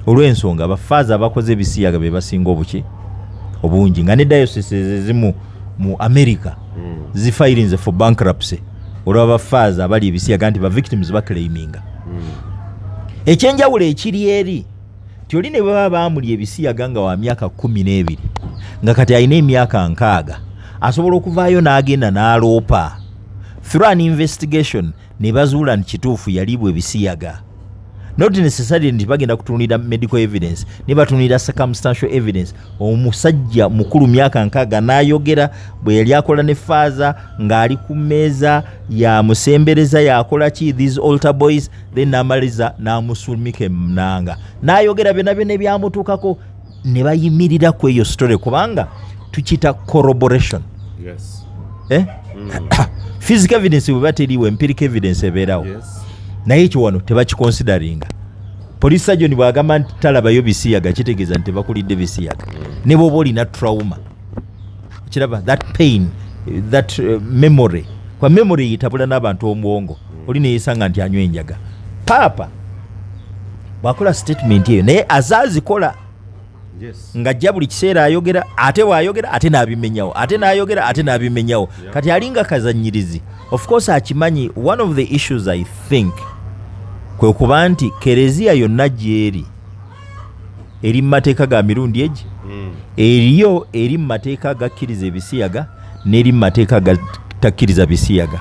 [SPEAKER 1] olw'ensonga bafaaza abakoze ebisiyaga be basinga obungi nga ne dioceses ezimu mu America zifirinze for bankruptcy olwa bafaaza abali ebisiyaga nti ba victims baclaiminga. Ekyenjawulo ekiri eri ti oli ne baba baamuli ebisiyaga nga wa myaka 12 nga kati alina emyaka 6 asobola okuvaayo n'agenda n'aloopa through an investigation ne bazuula nti kituufu yaliibwa ebisiyaga. Not necessarily nti bagenda kutunulira medical evidence ne batunulira circumstantial evidence. Omusajja mukulu myaka 6 n'ayogera bwe yali akola ne faaza ng'ali ku mmeeza ya musembereza yakola ki these altar boys then n'amaliza n'amusumika emunanga n'ayogera byonna byonna ebyamutuukako ne bayimirira ku eyo story kubanga tukita corroboration.
[SPEAKER 2] Yes.
[SPEAKER 1] Physical evidence bwe bateriiwo empirical evidence ebeerawo.
[SPEAKER 2] Yes.
[SPEAKER 1] Naye ekyo wano tebakiconsideringa. Police surgeon bwagamba nti talabayo bisiyaga kitegeeza nti tebakulidde bisiyaga. Ne bw'oba olina trauma kiraba that pain that memory kwa memory yitabula n'abantu omwongo oli neeyisanga nti anywa enjaga. Paapa bwakola statement eyo naye azaazikola ng'ajja buli kiseera ayogera ate bw'ayogera ate n'abimenyawo ate n'ayogera ate n'abimenyawo kati alinga kazanyirizi. Of course akimanyi one of the issues I think kwe kuba nti kereziya yonna gyeri eri mu mateeka ga mirundi egi eriyo eri mu mateeka gakkiriza ebisiyaga n'eri mu mateeka gatakkiriza bisiyaga.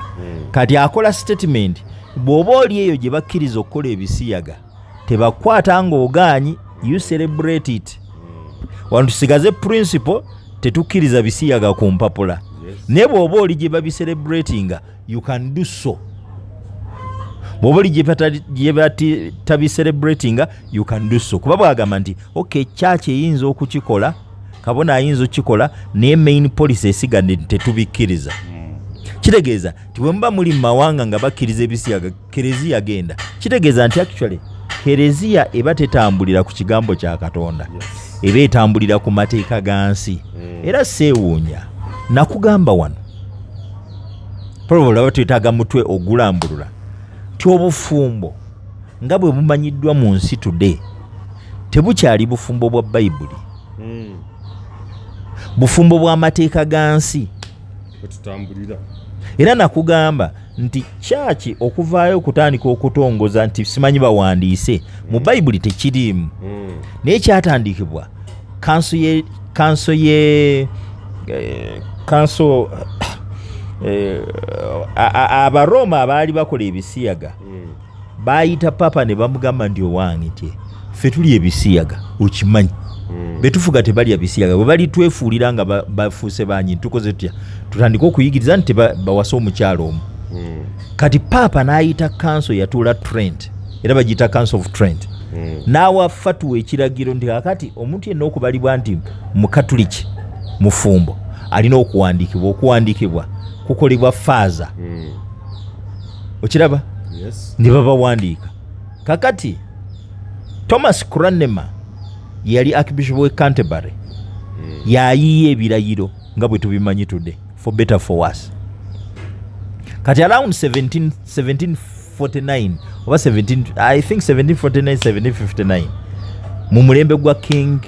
[SPEAKER 1] Kati akola statement bw'oba oli eyo gye bakkiriza okukola ebisiyaga tebakwata ng'ogaanyi you celebrate it. Wano tusigaze principle tetukkiriza bisiyaga ku mpapula. Ne bw'oba oli gye babicelebratinga you can do so. Bw'oba oli gye batabicelebratinga you can do so. Kuba bwagamba nti okay church eyinza okukikola kabona ayinza okukikola naye main policy esigadde tetubikkiriza. Kitegeeza nti bwe muba muli mu mawanga nga bakkiriza ebisiyaga kereziya agenda kitegeeza nti actually kereziya eba tetambulira ku kigambo kya Katonda. Eba etambulira ku mateeka ga nsi. Era seewuunya nakugamba wano probably aba twetaaga mutwe ogulambulula ti obufumbo nga bwe bumanyiddwa mu nsi today tebukyali bufumbo bwa Bayibuli. Bufumbo bw'amateeka ga nsi
[SPEAKER 2] tutambulira.
[SPEAKER 1] Era nakugamba nti church okuvaayo okutandika okutongoza nti simanyi bawandiise mu Bayibuli tekiriimu. Naye kyatandikibwa kanso Abaroma abaali bakola ebisiyaga baayita papa ne bamugamba nti owange nti ffe tuli ebisiyaga okimanyi betufuga tebalya bisiyaga bwe bali twefuulira nga bafuuse banyi tukoze tutya tutandika okuyigiriza nti bawasa omukyalo omu. Kati papa n'ayita kanso yatuula Trent era bagiyita Council of Trent n'awa fatuwa ekiragiro nti kakati omuntu yenna okubalibwa nti mukatuliki mufumbo alina okuwandiikibwa kukolebwa faaza. Okiraba? Ne babawandiika. Kakati Thomas Cranmer yali Archbishop w'e Canterbury yayiiya ebirayiro nga bwe tubimanyi today for better for worse. Kati around 1749 oba 1759 mu mulembe gwa King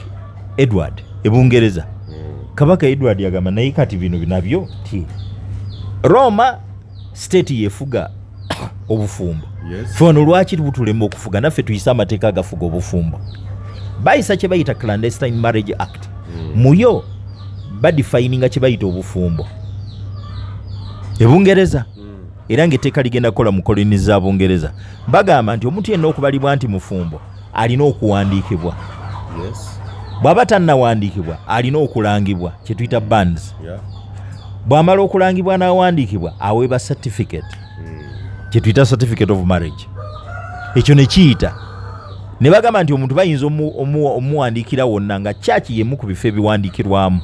[SPEAKER 1] Edward ebungereza Kabaka Edward yagamba naye kati bino binabyo ti Roma state yefuga obufumbo. Fano lwaki butulema okufuga naffe tuyisa amateeka agafuga obufumbo. Bayisa kye bayita Clandestine Marriage Act. Muyo badefininga kye bayita obufumbo ebungereza era ng'etteeka ligenda kukola mu koloni za Bungereza. Bagamba nti omuntu yenna okubalibwa nti mufumbo alina okuwandiikibwa. Bw'aba tannawandiikibwa alina okulangibwa kye tuyita bands. Bw'amala okulangibwa n'awandiikibwa aweebwa certificate kye tuyita certificate of marriage. Ekyo ne kiyita ne bagamba nti omuntu bayinza omuwandiikira wonna nga kyaki yemu ku bifo ebiwandiikirwamu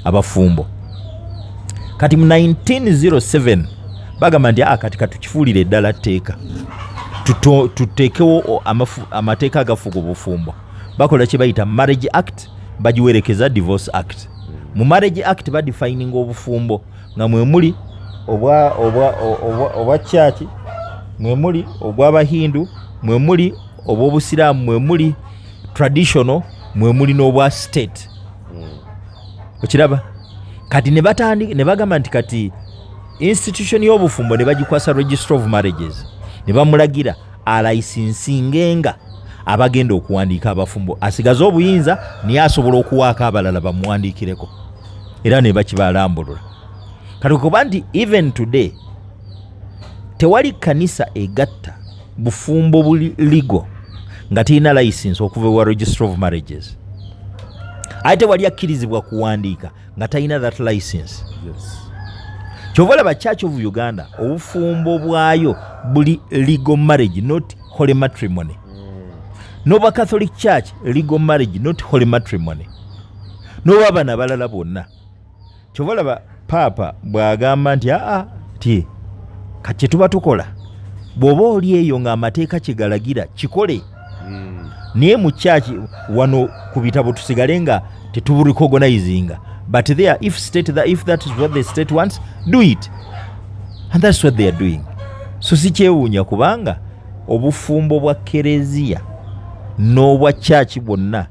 [SPEAKER 1] abafumbo. Kati mu 1907 bagamba nti kati katukifuulire eddala tteeka tuteekewo amateeka agafuga obufumbo. Bakola kye bayita Marriage Act bagiwerekeza Divorce Act. Mu Marriage Act badefininga obufumbo nga mwe muli obwa church, mwe muli obw'abahindu, mwe muli obw'obusiraamu, mwe muli traditional, mwe muli n'obwa state. Okiraba kati ne bagamba nti kati institution y'obufumbo ne bagikwasa register of marriages, ne bamulagira alayisinsingenga abagenda okuwandiika abafumbo, asigaze obuyinza niye asobola okuwaako abalala bamuwandiikireko, era ne bakibalambulula. Kati kuba nti even today tewali kanisa egatta bufumbo buligo nga tirina license okuva wa register of marriages, ate wali akkirizibwa kuwandiika nga talina that license. Kyova olaba Church of Uganda obufumbo bwayo buli legal marriage, not holy matrimony. N'obwa Catholic Church legal marriage, not holy matrimony. N'obw'abaana abalala bonna. Kyova olaba Papa bw'agamba nti ti kati kye tuba tukola bw'oba oli eyo ng'amateeka kigalagira kikole. Naye mu church wano ku bitabo tusigale nga tetuburecognizinga, but there if that is what the state wants, do it, and that's what they are doing. So si kyewuunya kubanga obufumbo bwa kereziya n'obwa church bwonna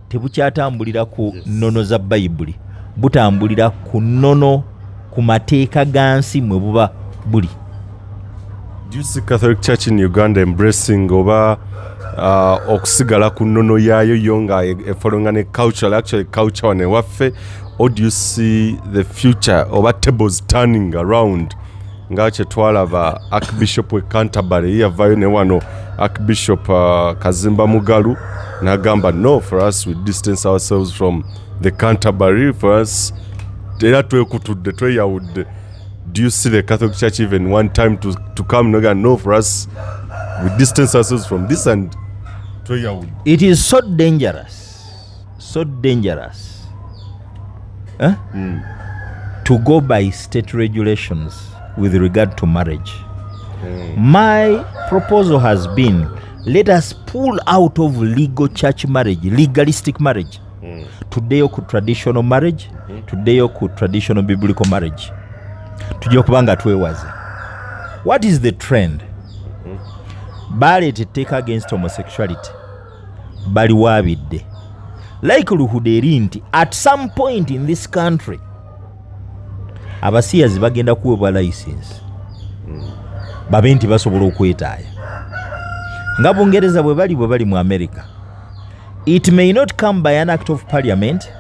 [SPEAKER 1] tebukyatambulira ku nnono za Bayibuli, butambulira ku nnono ku mateeka gansi mwe buba buli.
[SPEAKER 2] Do you see Catholic Church in Uganda embracing oba okusigala ku nnono yaayo yo nga efolonga ne culture wane waffe, or do you see the future oba tables turning around nga kye twalaba Archbishop we Canterbury yavayo ne wano Archbishop Kazimba Mugalu n'agamba no, for us we distance ourselves from the Canterbury, for us era twekutudde tweyawudde. Do you see the Catholic Church even one time to come no, for us we distance ourselves from this and tweyawudde?
[SPEAKER 1] It is so dangerous to go by state regulations with regard to marriage. My proposal has been, let us pull out of legal church marriage, legalistic marriage. Today ku traditional marriage, today ku traditional biblical marriage. Tujja kubanga twewaze. What is the trend? Balete take against homosexuality. Bali wabidde. Likelihood eri nti at some point in this country abasiyazi bagenda kuweebwa license babe nti basobola okwetaaya nga Bungereza bwe bali mu America. It may not come by an act of parliament,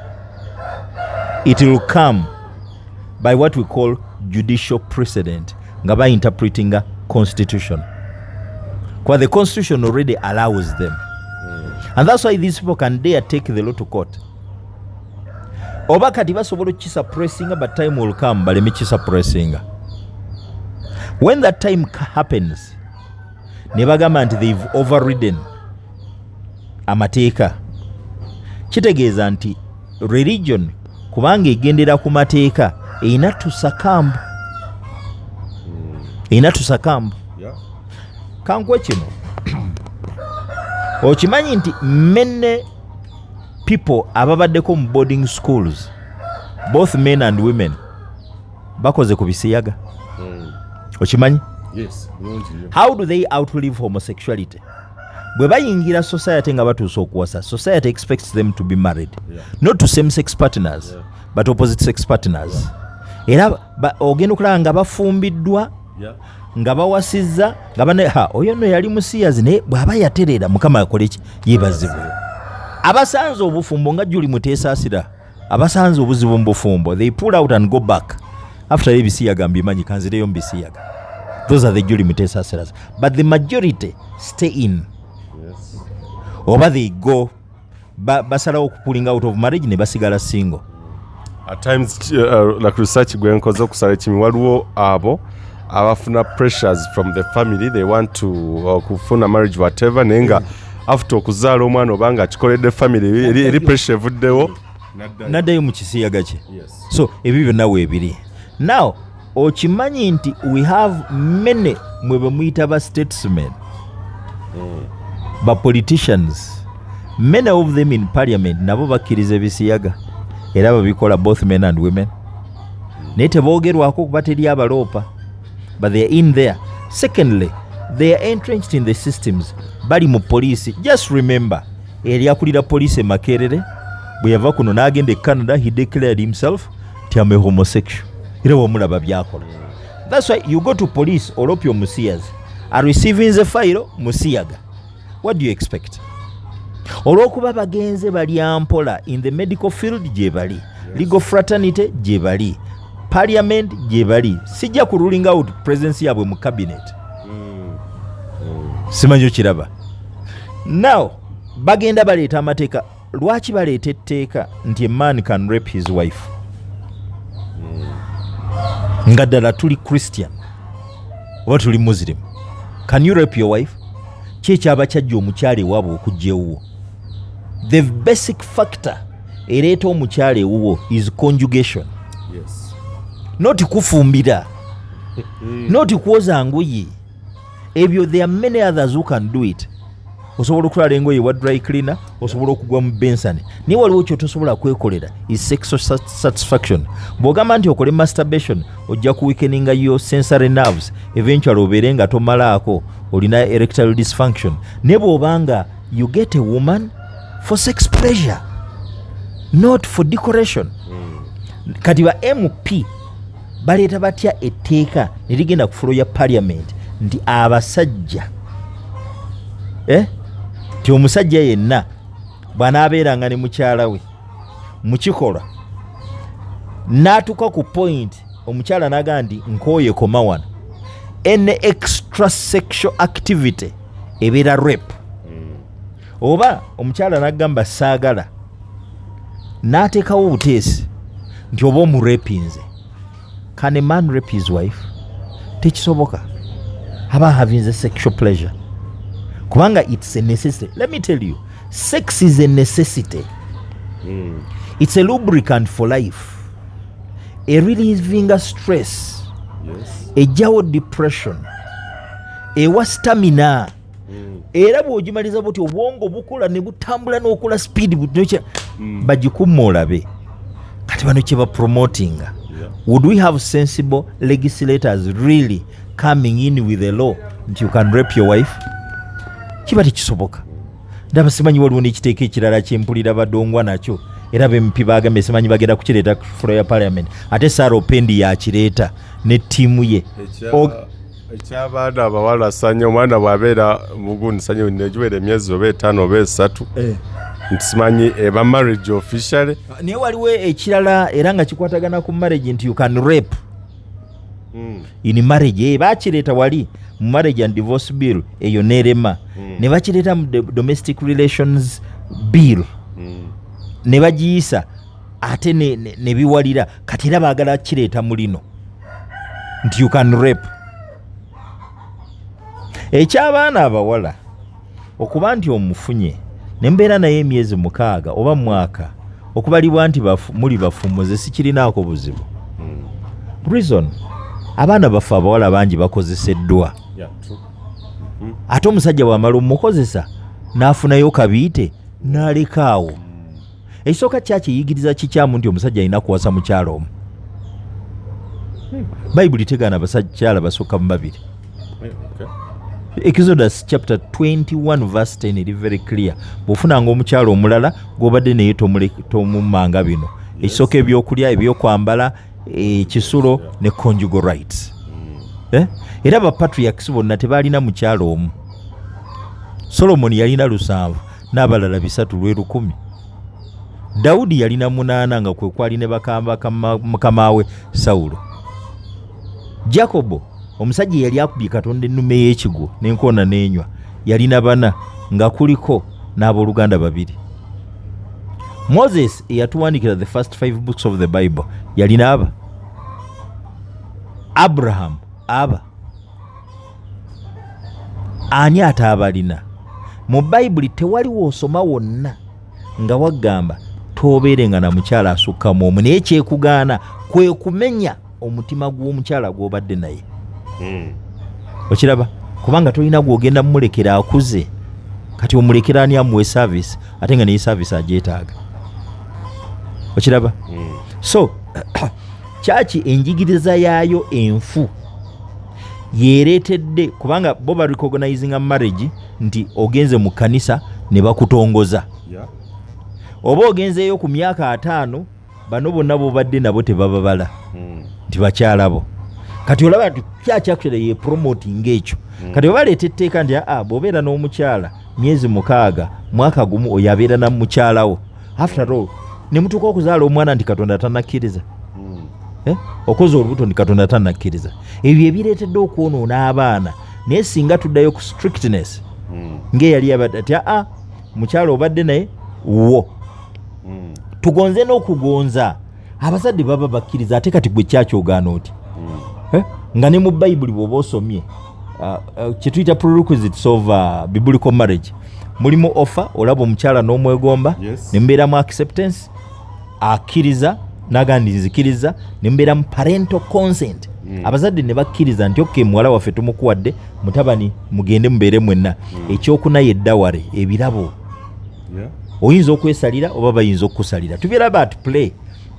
[SPEAKER 1] it will come by what we call judicial precedent nga ba interpreting a constitution, because the constitution already allows them. And that's why these people can dare take the law to court. Oba kati basobola okukisuppressinga, but time will come baleme kisuppressinga. When that time happens, ne bagamba nti they've overridden amateeka, kitegeeza nti religion kubanga egendera ku mateeka erina tusakamba. Kankwe kino okimanyi nti many people ababaddeko mu boarding schools, both men and women, bakoze ku bisiyaga. Okimanyi?
[SPEAKER 2] Yes.
[SPEAKER 1] How do they outlive homosexuality? Bwe bayingira society nga batuusa okuwasa, society expects them to be married, not to same-sex partners, but opposite-sex partners. Era ogenda okulaba nga bafumbiddwa, nga bawasizza, nga bane oyo nno yali musiyazi naye bw'aba yatereera Mukama akole ki yeebazibwe. Abasanze obufumbo nga Juli Muteesaasira, abasanze obuzibu mu bufumbo, they pull out and go back after ebisiyaga mbimanyi kanzireyo mu bisiyaga. Those are the Juli Muteesaasiras, but the majority stay in. Oba they go basalawo okupuling out of marriage ne basigala single.
[SPEAKER 2] At times like research gwe nkoze okusala ekimi waliwo abo abafuna pressures from the family, they want to kufuna marriage whatever, nenga after okuzaala omwana obanga akikoledde family eri pressure evuddewo
[SPEAKER 1] naddayo mu kisiyaga kye. So ebyo byonna weebiri. Now okimanyi nti we have many mwe bemuyita ba statesmen, ba politicians, many of them in parliament nabo bakkiriza ebisiyaga era babikola both men and women. naye teboogerwako kuba teri abaloopa, but they are in there. Secondly, they are entrenched in the systems. Bali mu poliisi. Just remember, eri akulira poliisi Makerere bwe yava kuno n'agenda e Canada, he declared himself ti am a homosexual. Era wamulaba byakola. That's why you go to police olopyo musiyazi are receiving the file musiyaga. What do you expect? Olwokuba bagenze bali ampola in the medical field gye bali, legal fraternity gye bali, parliament gye bali, sijja ku ruling out presence yabwe mu cabinet. Simanyi kiraba. Now bagenda baleeta amateeka. Lwaki baleeta etteeka nti a man can rape his wife? Nga ddala tuli Christian oba tuli Muslim. Can you rape your wife? Ki ekyaba kyajja omukyala ewaabwe okujja ewuwo? The basic factor ereeta omukyala ewuwo is conjugation.
[SPEAKER 2] Yes.
[SPEAKER 1] Not kufumbira. Not kwoza ngoye. Ebyo there are many others who can do it. Osobola okulala engoye wa dry cleaner, osobola okugwa mu bensani. Niye waliwo kyotosobola kwekolera is sexual satisfaction. Bw'ogamba nti okole masturbation ojja kuweakeninga your sensory nerves, eventually obeere nga tomalaako, olina erectile dysfunction. Ne bw'obanga you get a woman for sex pleasure, not for decoration. Kati ba MP baleeta batya etteeka ne ligenda ku fulo ya parliament nti abasajja ti omusajja yenna bw'anaabeeranga ne mukyala we mukikola n'atuuka ku point omukyala n'agamba nti nkooye koma wano, any extra sexual activity ebeera rape. Oba omukyala n'agamba saagala n'ateekawo obuteesi nti oba omurepinze. Can a man rape his wife? Tekisoboka. Aba having the sexual pleasure. Kubanga it's a necessity. Let me tell you, sex is a necessity. It's a lubricant for life. A relieving of stress.
[SPEAKER 2] Yes.
[SPEAKER 1] A jawo depression. Ewa stamina. Era bw'ogimaliza buti obwongo bukula ne butambula n'okula speed butocha bagikummulabe. Kati bano kye ba promoting. Would we have sensible legislators really coming in with a law that you can rape your wife? Kiba tekisoboka. Ndaba simanyi waliwo n'ekiteeka ekirala kyempulira badongwa nakyo era bempi bagambe simanyi bagenda kukireeta ku fulo ya parliament ate Sarah Opendi yakireeta ne ttiimu ye.
[SPEAKER 2] Ekyabaana abawala sanya omwana bw'abeera mugundi sanya negiwera emyezi oba 5 oba 3 nti simanyi eba marriage officially.
[SPEAKER 1] Naye waliwo ekirala era nga kikwatagana ku marriage nti you can rape in marriage. Bakireeta wali mu marriage and divorce bill eyo nerema ne bakireeta mu domestic relations bill ne bagiyisa ate ne biwalira kati era baagala kireeta mu lino nti you can rape. Ekyabaana abawala okuba nti omufunye nembeera naye emyezi 6 oba mwaka okubalibwa nti muli bafumuze sikirinaako buzibu. Reason abaana baffe abawala bangi bakozeseddwa. Ate omusajja bw'amala omukozesa n'afunayo kabiite n'alekaawo. Ekisooka kyakiyigiriza kikyamu nti omusajja alina kuwasa mukyala omu. Bayibuli tegaana abakyala basooka mu 2. Exodus chapter 21 verse 10 eri very clear. Bw'ofunanga omukyala omulala gw'obadde naye tomumanga bino. Ekisooka ebyokulya, ebyokwambala, ekisulo ne conjugal rights. Era abapatriarchs bonna tebaalina mukyala omu. Solomon yalina 7 n'abalala 3 lwe 10. Dawudi yalina 8 nga kwe kwali ne bakamba mukama we Sawulo. Jacobo omusajja yali akubye Katonda ennume y'ekigo n'enkoona n'enywa yalina 4 nga kuliko n'abooluganda 2. Moses eyatuwandikira the first 5 books of the Bible yalina aba. Abraham aba. Ani ataabalina? Mu Bayibuli tewaliwo osoma wonna nga wagamba toobeerenga na mukyala asukkamu omu, naye kyekugaana kwe kumenya omutima gw'omukyala gw'obadde naye. Okiraba? Kubanga tolina gw'ogenda mumulekera akuze kati omulekera ani amuwe service ate nga naye service agyetaaga. Okiraba? So church enjigiriza yaayo enfu yeretedde kubanga bo ba recognizing a marriage nti ogenze mu kanisa ne bakutongoza oba ogenzeeyo ku myaka 5 bano bonna bobadde nabo tebababala nti bakyalabo kati olaba nti church actually ye promoting ekyo kati obaleeta etteeka nti bw'obeera n'omukyala myezi 6 mwaka gumu oyo abeera na mukyalawo after all ne mutuuka okuzaala omwana nti Katonda tannakkiriza okoze olubuto nti Katonda tannakkiriza ebyo ebireetedde okwonoona abaana naye singa tuddayo ku strictness ng'eyali abadde ati mukyala obadde naye wo tugonze n'okugonza abazadde baba bakkiriza ate kati gwe kyakyogaana oti nga ne mu bayibuli bw'oba osomye kyetuyita prerequisites of biblical marriage mulimu offer olaba omukyala n'omwegomba ne mbeeramu acceptance akkiriza nagandi nzikiriza ne mbeeramu parental consent abazadde ne bakkiriza nti okay muwala waffe tumukuwadde mutabani mugende mubeere mwenna ekyokuna yeddawale ebirabo oyinza okwesalira oba bayinza okukusalira tubiraba at play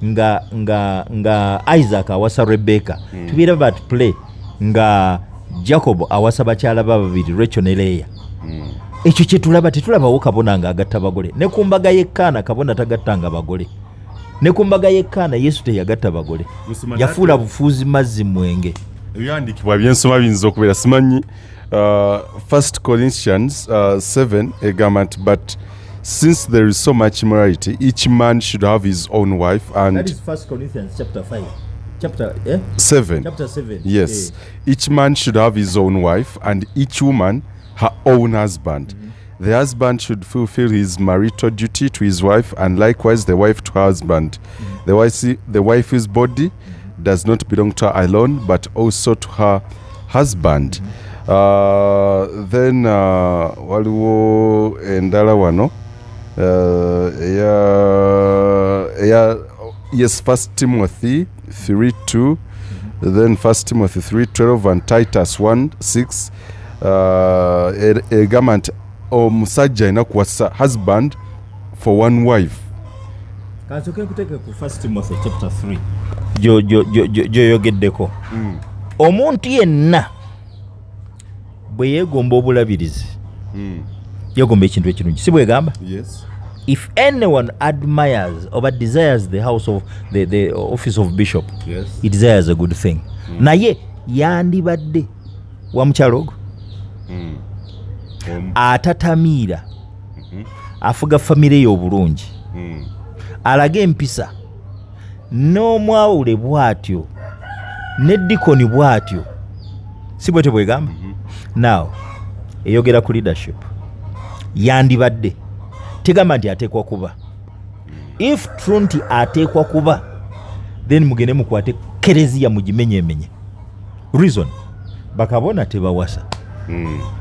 [SPEAKER 1] nga Isaac awasa Rebecca tubiraba at play nga Jacob awasa bakyala babiri Rachel ne Leah ekyo kyetulaba tetulabawo kabona nga agatta bagole ne ku mbaga y'ekkaana kabona tagattanga bagole ne ku mbaga y'ekkaana Yesu teyagatta bagole yafuula bufuuzi mazzi mwenge
[SPEAKER 2] ebyandikibwa byensoma biyinza okubeera simanyi 1 Corinthians 7 egamba nti but since there is so much immorality each man should have his own wife and
[SPEAKER 1] that is 1 Corinthians chapter 5 chapter 7
[SPEAKER 2] yes each man should have his own wife and each woman her own husband. The husband should fulfill his marital duty to his wife and likewise the wife to her husband. The wife's body does not belong to her alone but also to her husband. Then waliwo endala wano yes 1 Timothy 3:2 then 1 Timothy 3:12 and Titus 1:6 egamba nti omusajja alina kuwasa husband for one wife.
[SPEAKER 1] Kansoke kuteke ku 1 Timothy chapter 3 gyoyogeddeko omuntu yenna bwe yeegomba obulabirizi yeegomba ekintu ekirungi si bwegamba if anyone admires or desires the house of the office of bishop he desires a good thing naye yandibadde wa mukyalo ogwo atatamiira afuga famire y'obulungi alaga empisa n'omwawule bw'atyo n'eddikoni bw'atyo si bwete bwegamba now eyogera ku leadership yandibadde tegamba nti ateekwa kuba if true nti ateekwa kuba then mugende mukwate kereziya mugimenyemenye reason bakabona tebawasa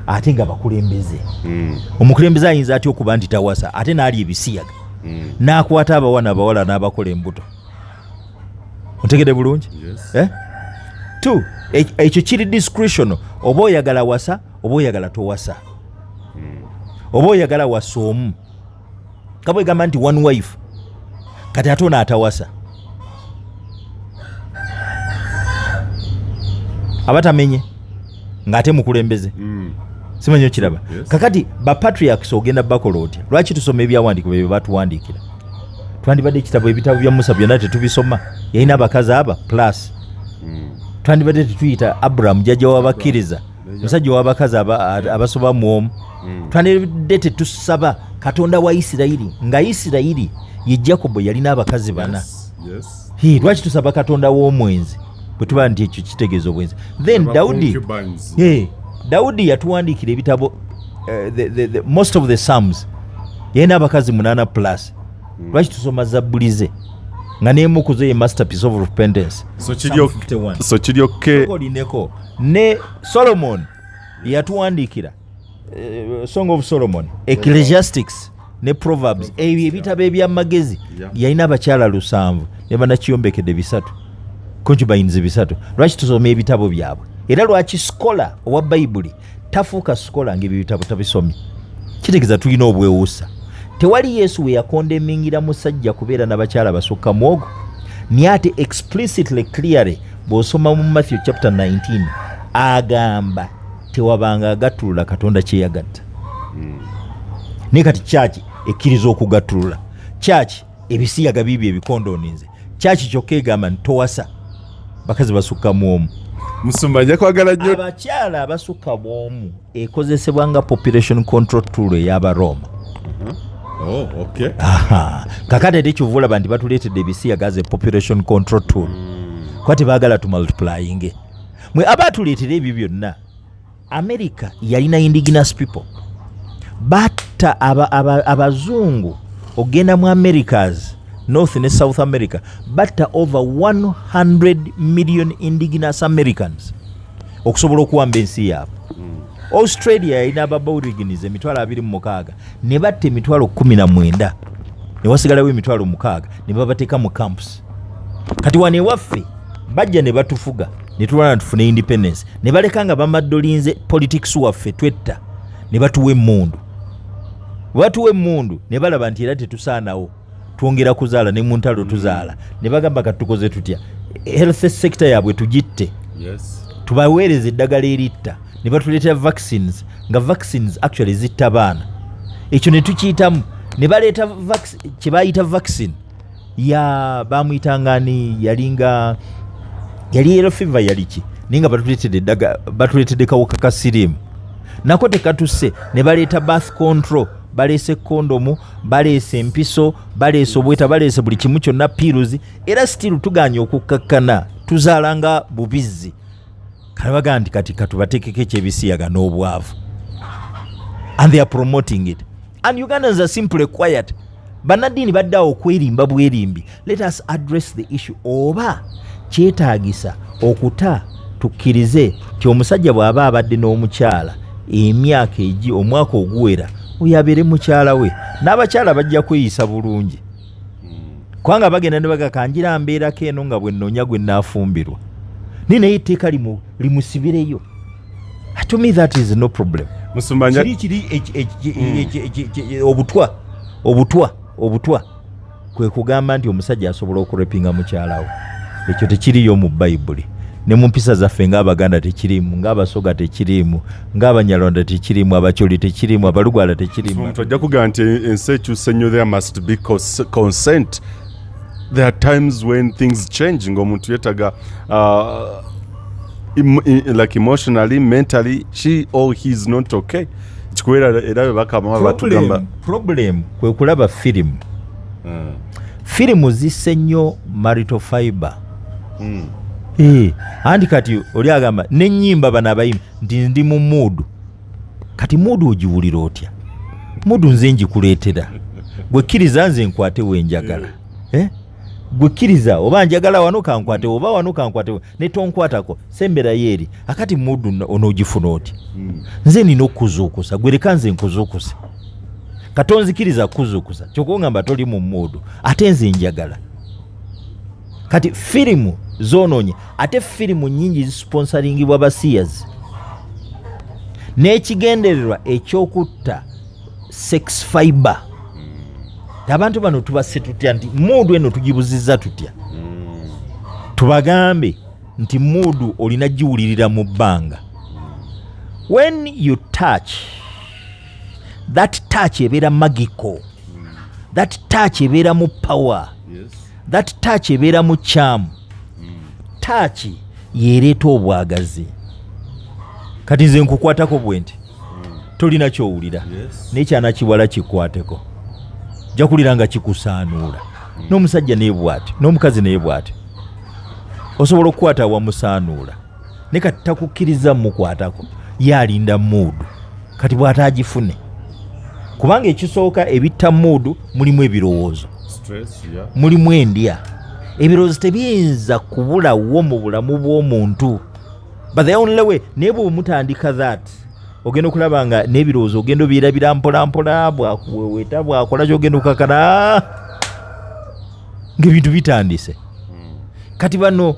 [SPEAKER 1] ate nga bakulembeze omukulembeze ayinza atya okuba nti tawasa ate n'ali ebisiyaga n'akwata abawana abawala n'abakola embuto otegede bulungi two ekyo kiri discretion oba oyagala wasa oba oyagala towasa oba oyagala wasa omu kabwe gamba nti one wife kati ate ono atawasa abatamenye ng'ate mukulembeze simanyi okiraba kakati bapatriarchs ogenda bakola otya lwaki tusoma ebyawandiikibwa ebyo batuwandiikira twandibadde ebitabo bya Musa byonna tetubisoma yalina abakazi aba plus twandibadde tetuyita Abraham jjajja w'abakkiriza musajja w'abakazi abasoba mu omu twandibadde tetusaba Katonda wa Isirayiri nga Isirayiri ye Jacobo yalina abakazi bana lwaki tusaba Katonda w'omwenzi bwe tuba nti ekyo kitegeeza obwenzi then Dawudi yatuwandiikira ebitabo most of the Psalms yalina abakazi 8 plus lwaki tusoma Zabbuli ze nga n'emu ku zo ye masterpiece of repentance
[SPEAKER 2] so kiryoke
[SPEAKER 1] olineko ne Solomon yatuwandiikira Song of Solomon Ecclesiastics ne Proverbs ebyo ebitabo eby'amagezi yalina abakyala 7 ne banakiyombekedde 3 concubines 3 lwaki tusoma ebitabo byabwe era lwaki skola owa bayibuli tafuuka skola ng'ebyo bitabo tabisomye kitegeeza tulina obwewuusa tewali Yesu we yakondemingira musajja kubeera n'abakyala basukka mwogo niye ate explicitly clearly bw'osoma mu Matthew chapter 19 agamba tewabanga agattulula Katonda kye yagatta. Naye kati kyaki ekkiriza okugattulula, kyaki ebisiyaga biibyo ebikondooninze, kyaki kyokka egamba ntowasa bakazi basukka mu omu.
[SPEAKER 2] Musumba nja kwagala nnyo
[SPEAKER 1] abakyala abasukka mu omu ekozesebwa nga population control tool ey'Abaroma.
[SPEAKER 2] Okay.
[SPEAKER 1] Kakati tekyova olaba nti batuleetedde ebisiyaga as a population control tool. Kuba tebaagala tumultiplying. Mwe abaatuleetera ebyo byonna, America yalina indigenous people. Batta abazungu ogenda mu Americas, North ne South America, batta over 100 million indigenous Americans okusobola okuwamba ensi yaabwe. Australia yalina ababorigines 26,000 ne batta 19,000 ne wasigalawo 6,000 ne babateeka mu camps. Kati wane ewaffe bajja ne batufuga ne tulwana tufune independence ne baleka nga bamaddolinze politics waffe twetta ne batuwa emmundu. Batuwa emmundu ne balaba nti era tetusaanawo twongera kuzaala ne mu ntalo tuzaala ne bagamba kati tukoze tutya, health sector yaabwe tugitte, tubaweereza eddagala eritta ne batuleetera vaccines nga vaccines actually zitta baana. Ekyo ne tukiyitamu ne baleeta kye bayita vaccine ya bamuyitangani yali yellow fever yaliki naye nga batuleetedde kawuka ka siriimu nako tekatusse ne baleeta birth control, baleese kondomu, baleese empiso, baleese obweta, baleese buli kimu kyonna piruzi, era still tuganye okukkakkana tuzaala nga bubizzi. Kale bagaa nti kati katubateekeko ekyebisiyaga n'obwavu, and they are promoting it, and Ugandans are simply quiet. Bannaddiini baddawo okwerimba bwerimbi. Let us address the issue. Oba kyetaagisa okuta tukkirize ti omusajja bw'aba abadde n'omukyala emyaka omwaka oguwera oyo abeere mukyala we, n'abakyala bajja kweyisa bulungi kubanga bagenda ne bagakanjira mbeerako eno nga bwe nnoonya gwe naafumbirwa naye etteeka limusibireyo. To me that is no problem. Obutwa kwe kugamba nti omusajja asobola okurepinga mukyala we. Ekyo tekiriyo mu Bayibuli ne mu mpisa zaffe ng'Abaganda tekirimu, ng'Abasoga tekirimu, ng'Abanyarwanda tekirimu, Abacholi tekirimu, Abalugwala tekirimu.
[SPEAKER 2] Tojja kugamba nti ensi ekyuse nnyo, there must be consent. There are times when things change ng'omuntu yeetaga like emotionally, mentally, she or he is not okay. Chikwera era bakama batugamba
[SPEAKER 1] problem kwe kulaba firimu. Firimu zisse nnyo marital fiber. Andi kati oli agamba n'ennyimba bano abayimbi nti ndi mu muudu. Kati muudu ogiwulira otya? Muudu nze njikuleetera. Gwe kkiriza nze nkwate wenjagala. Gwe kkiriza oba njagala wano kankwate oba wano kankwate ne tonkwatako sembera yeeri. Akati muudu onoogifuna otya? Nze nina okuzuukusa, gwe leka nze nkuzuukuse. Katonzikiriza kuzuukusa kyokongamba toli mu muudu ate nze njagala. Kati firimu zonoonye ate firimu nnyingi zisponsoringibwa basiyazi n'ekigendererwa ekyokutta sex fiber. Abantu bano tubasse tutya nti muudu eno tugibuzizza tutya? Tubagambe nti muudu olina giwulirira mu bbanga. When you touch, that touch ebeera magical, that touch ebeera mu power, that touch ebeera mu charm. Touch yeereeta obwagazi. Kati nze nkukwatako bwe nti tolina kyowulira n'ekyana kiwala kikwateko jja kulira nga kikusaanuula. N'omusajja naye bw'ati, n'omukazi naye bw'ati. Osobola okukwata wamusaanuula ne kati takukkiriza mukwatako yalinda muudu kati bw'ataagifune. Kubanga ekisooka ebitta muudu mulimu ebirowoozo, mulimu endya. Ebirowoozo tebiyinza kubulawo mu bulamu bw'omuntu. But the only way naye bw'omutandika that ogenda okulaba nga n'ebirowoozo ogenda obirabira mpolampola bwakuweweeta bwakola kyogenda okukakana ng'ebintu bitandise. Kati bano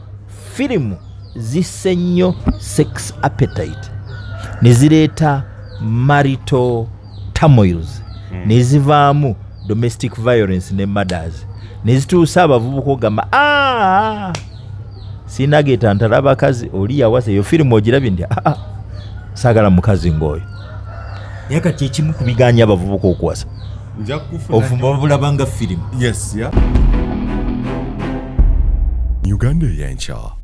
[SPEAKER 1] firimu zisse nnyo sex appetite ne zireeta marital turmoils ne zivaamu domestic violence ne murders nezituusa abavubuka ogamba sinageeta ntala abakazi oli yawasa eyo firimu ogirabye ndi saagala mukazi ng'oyo naye kati ekimu ku biganya abavubuka okuwasa ovuma bulabanga firimu
[SPEAKER 3] Uganda y'enkya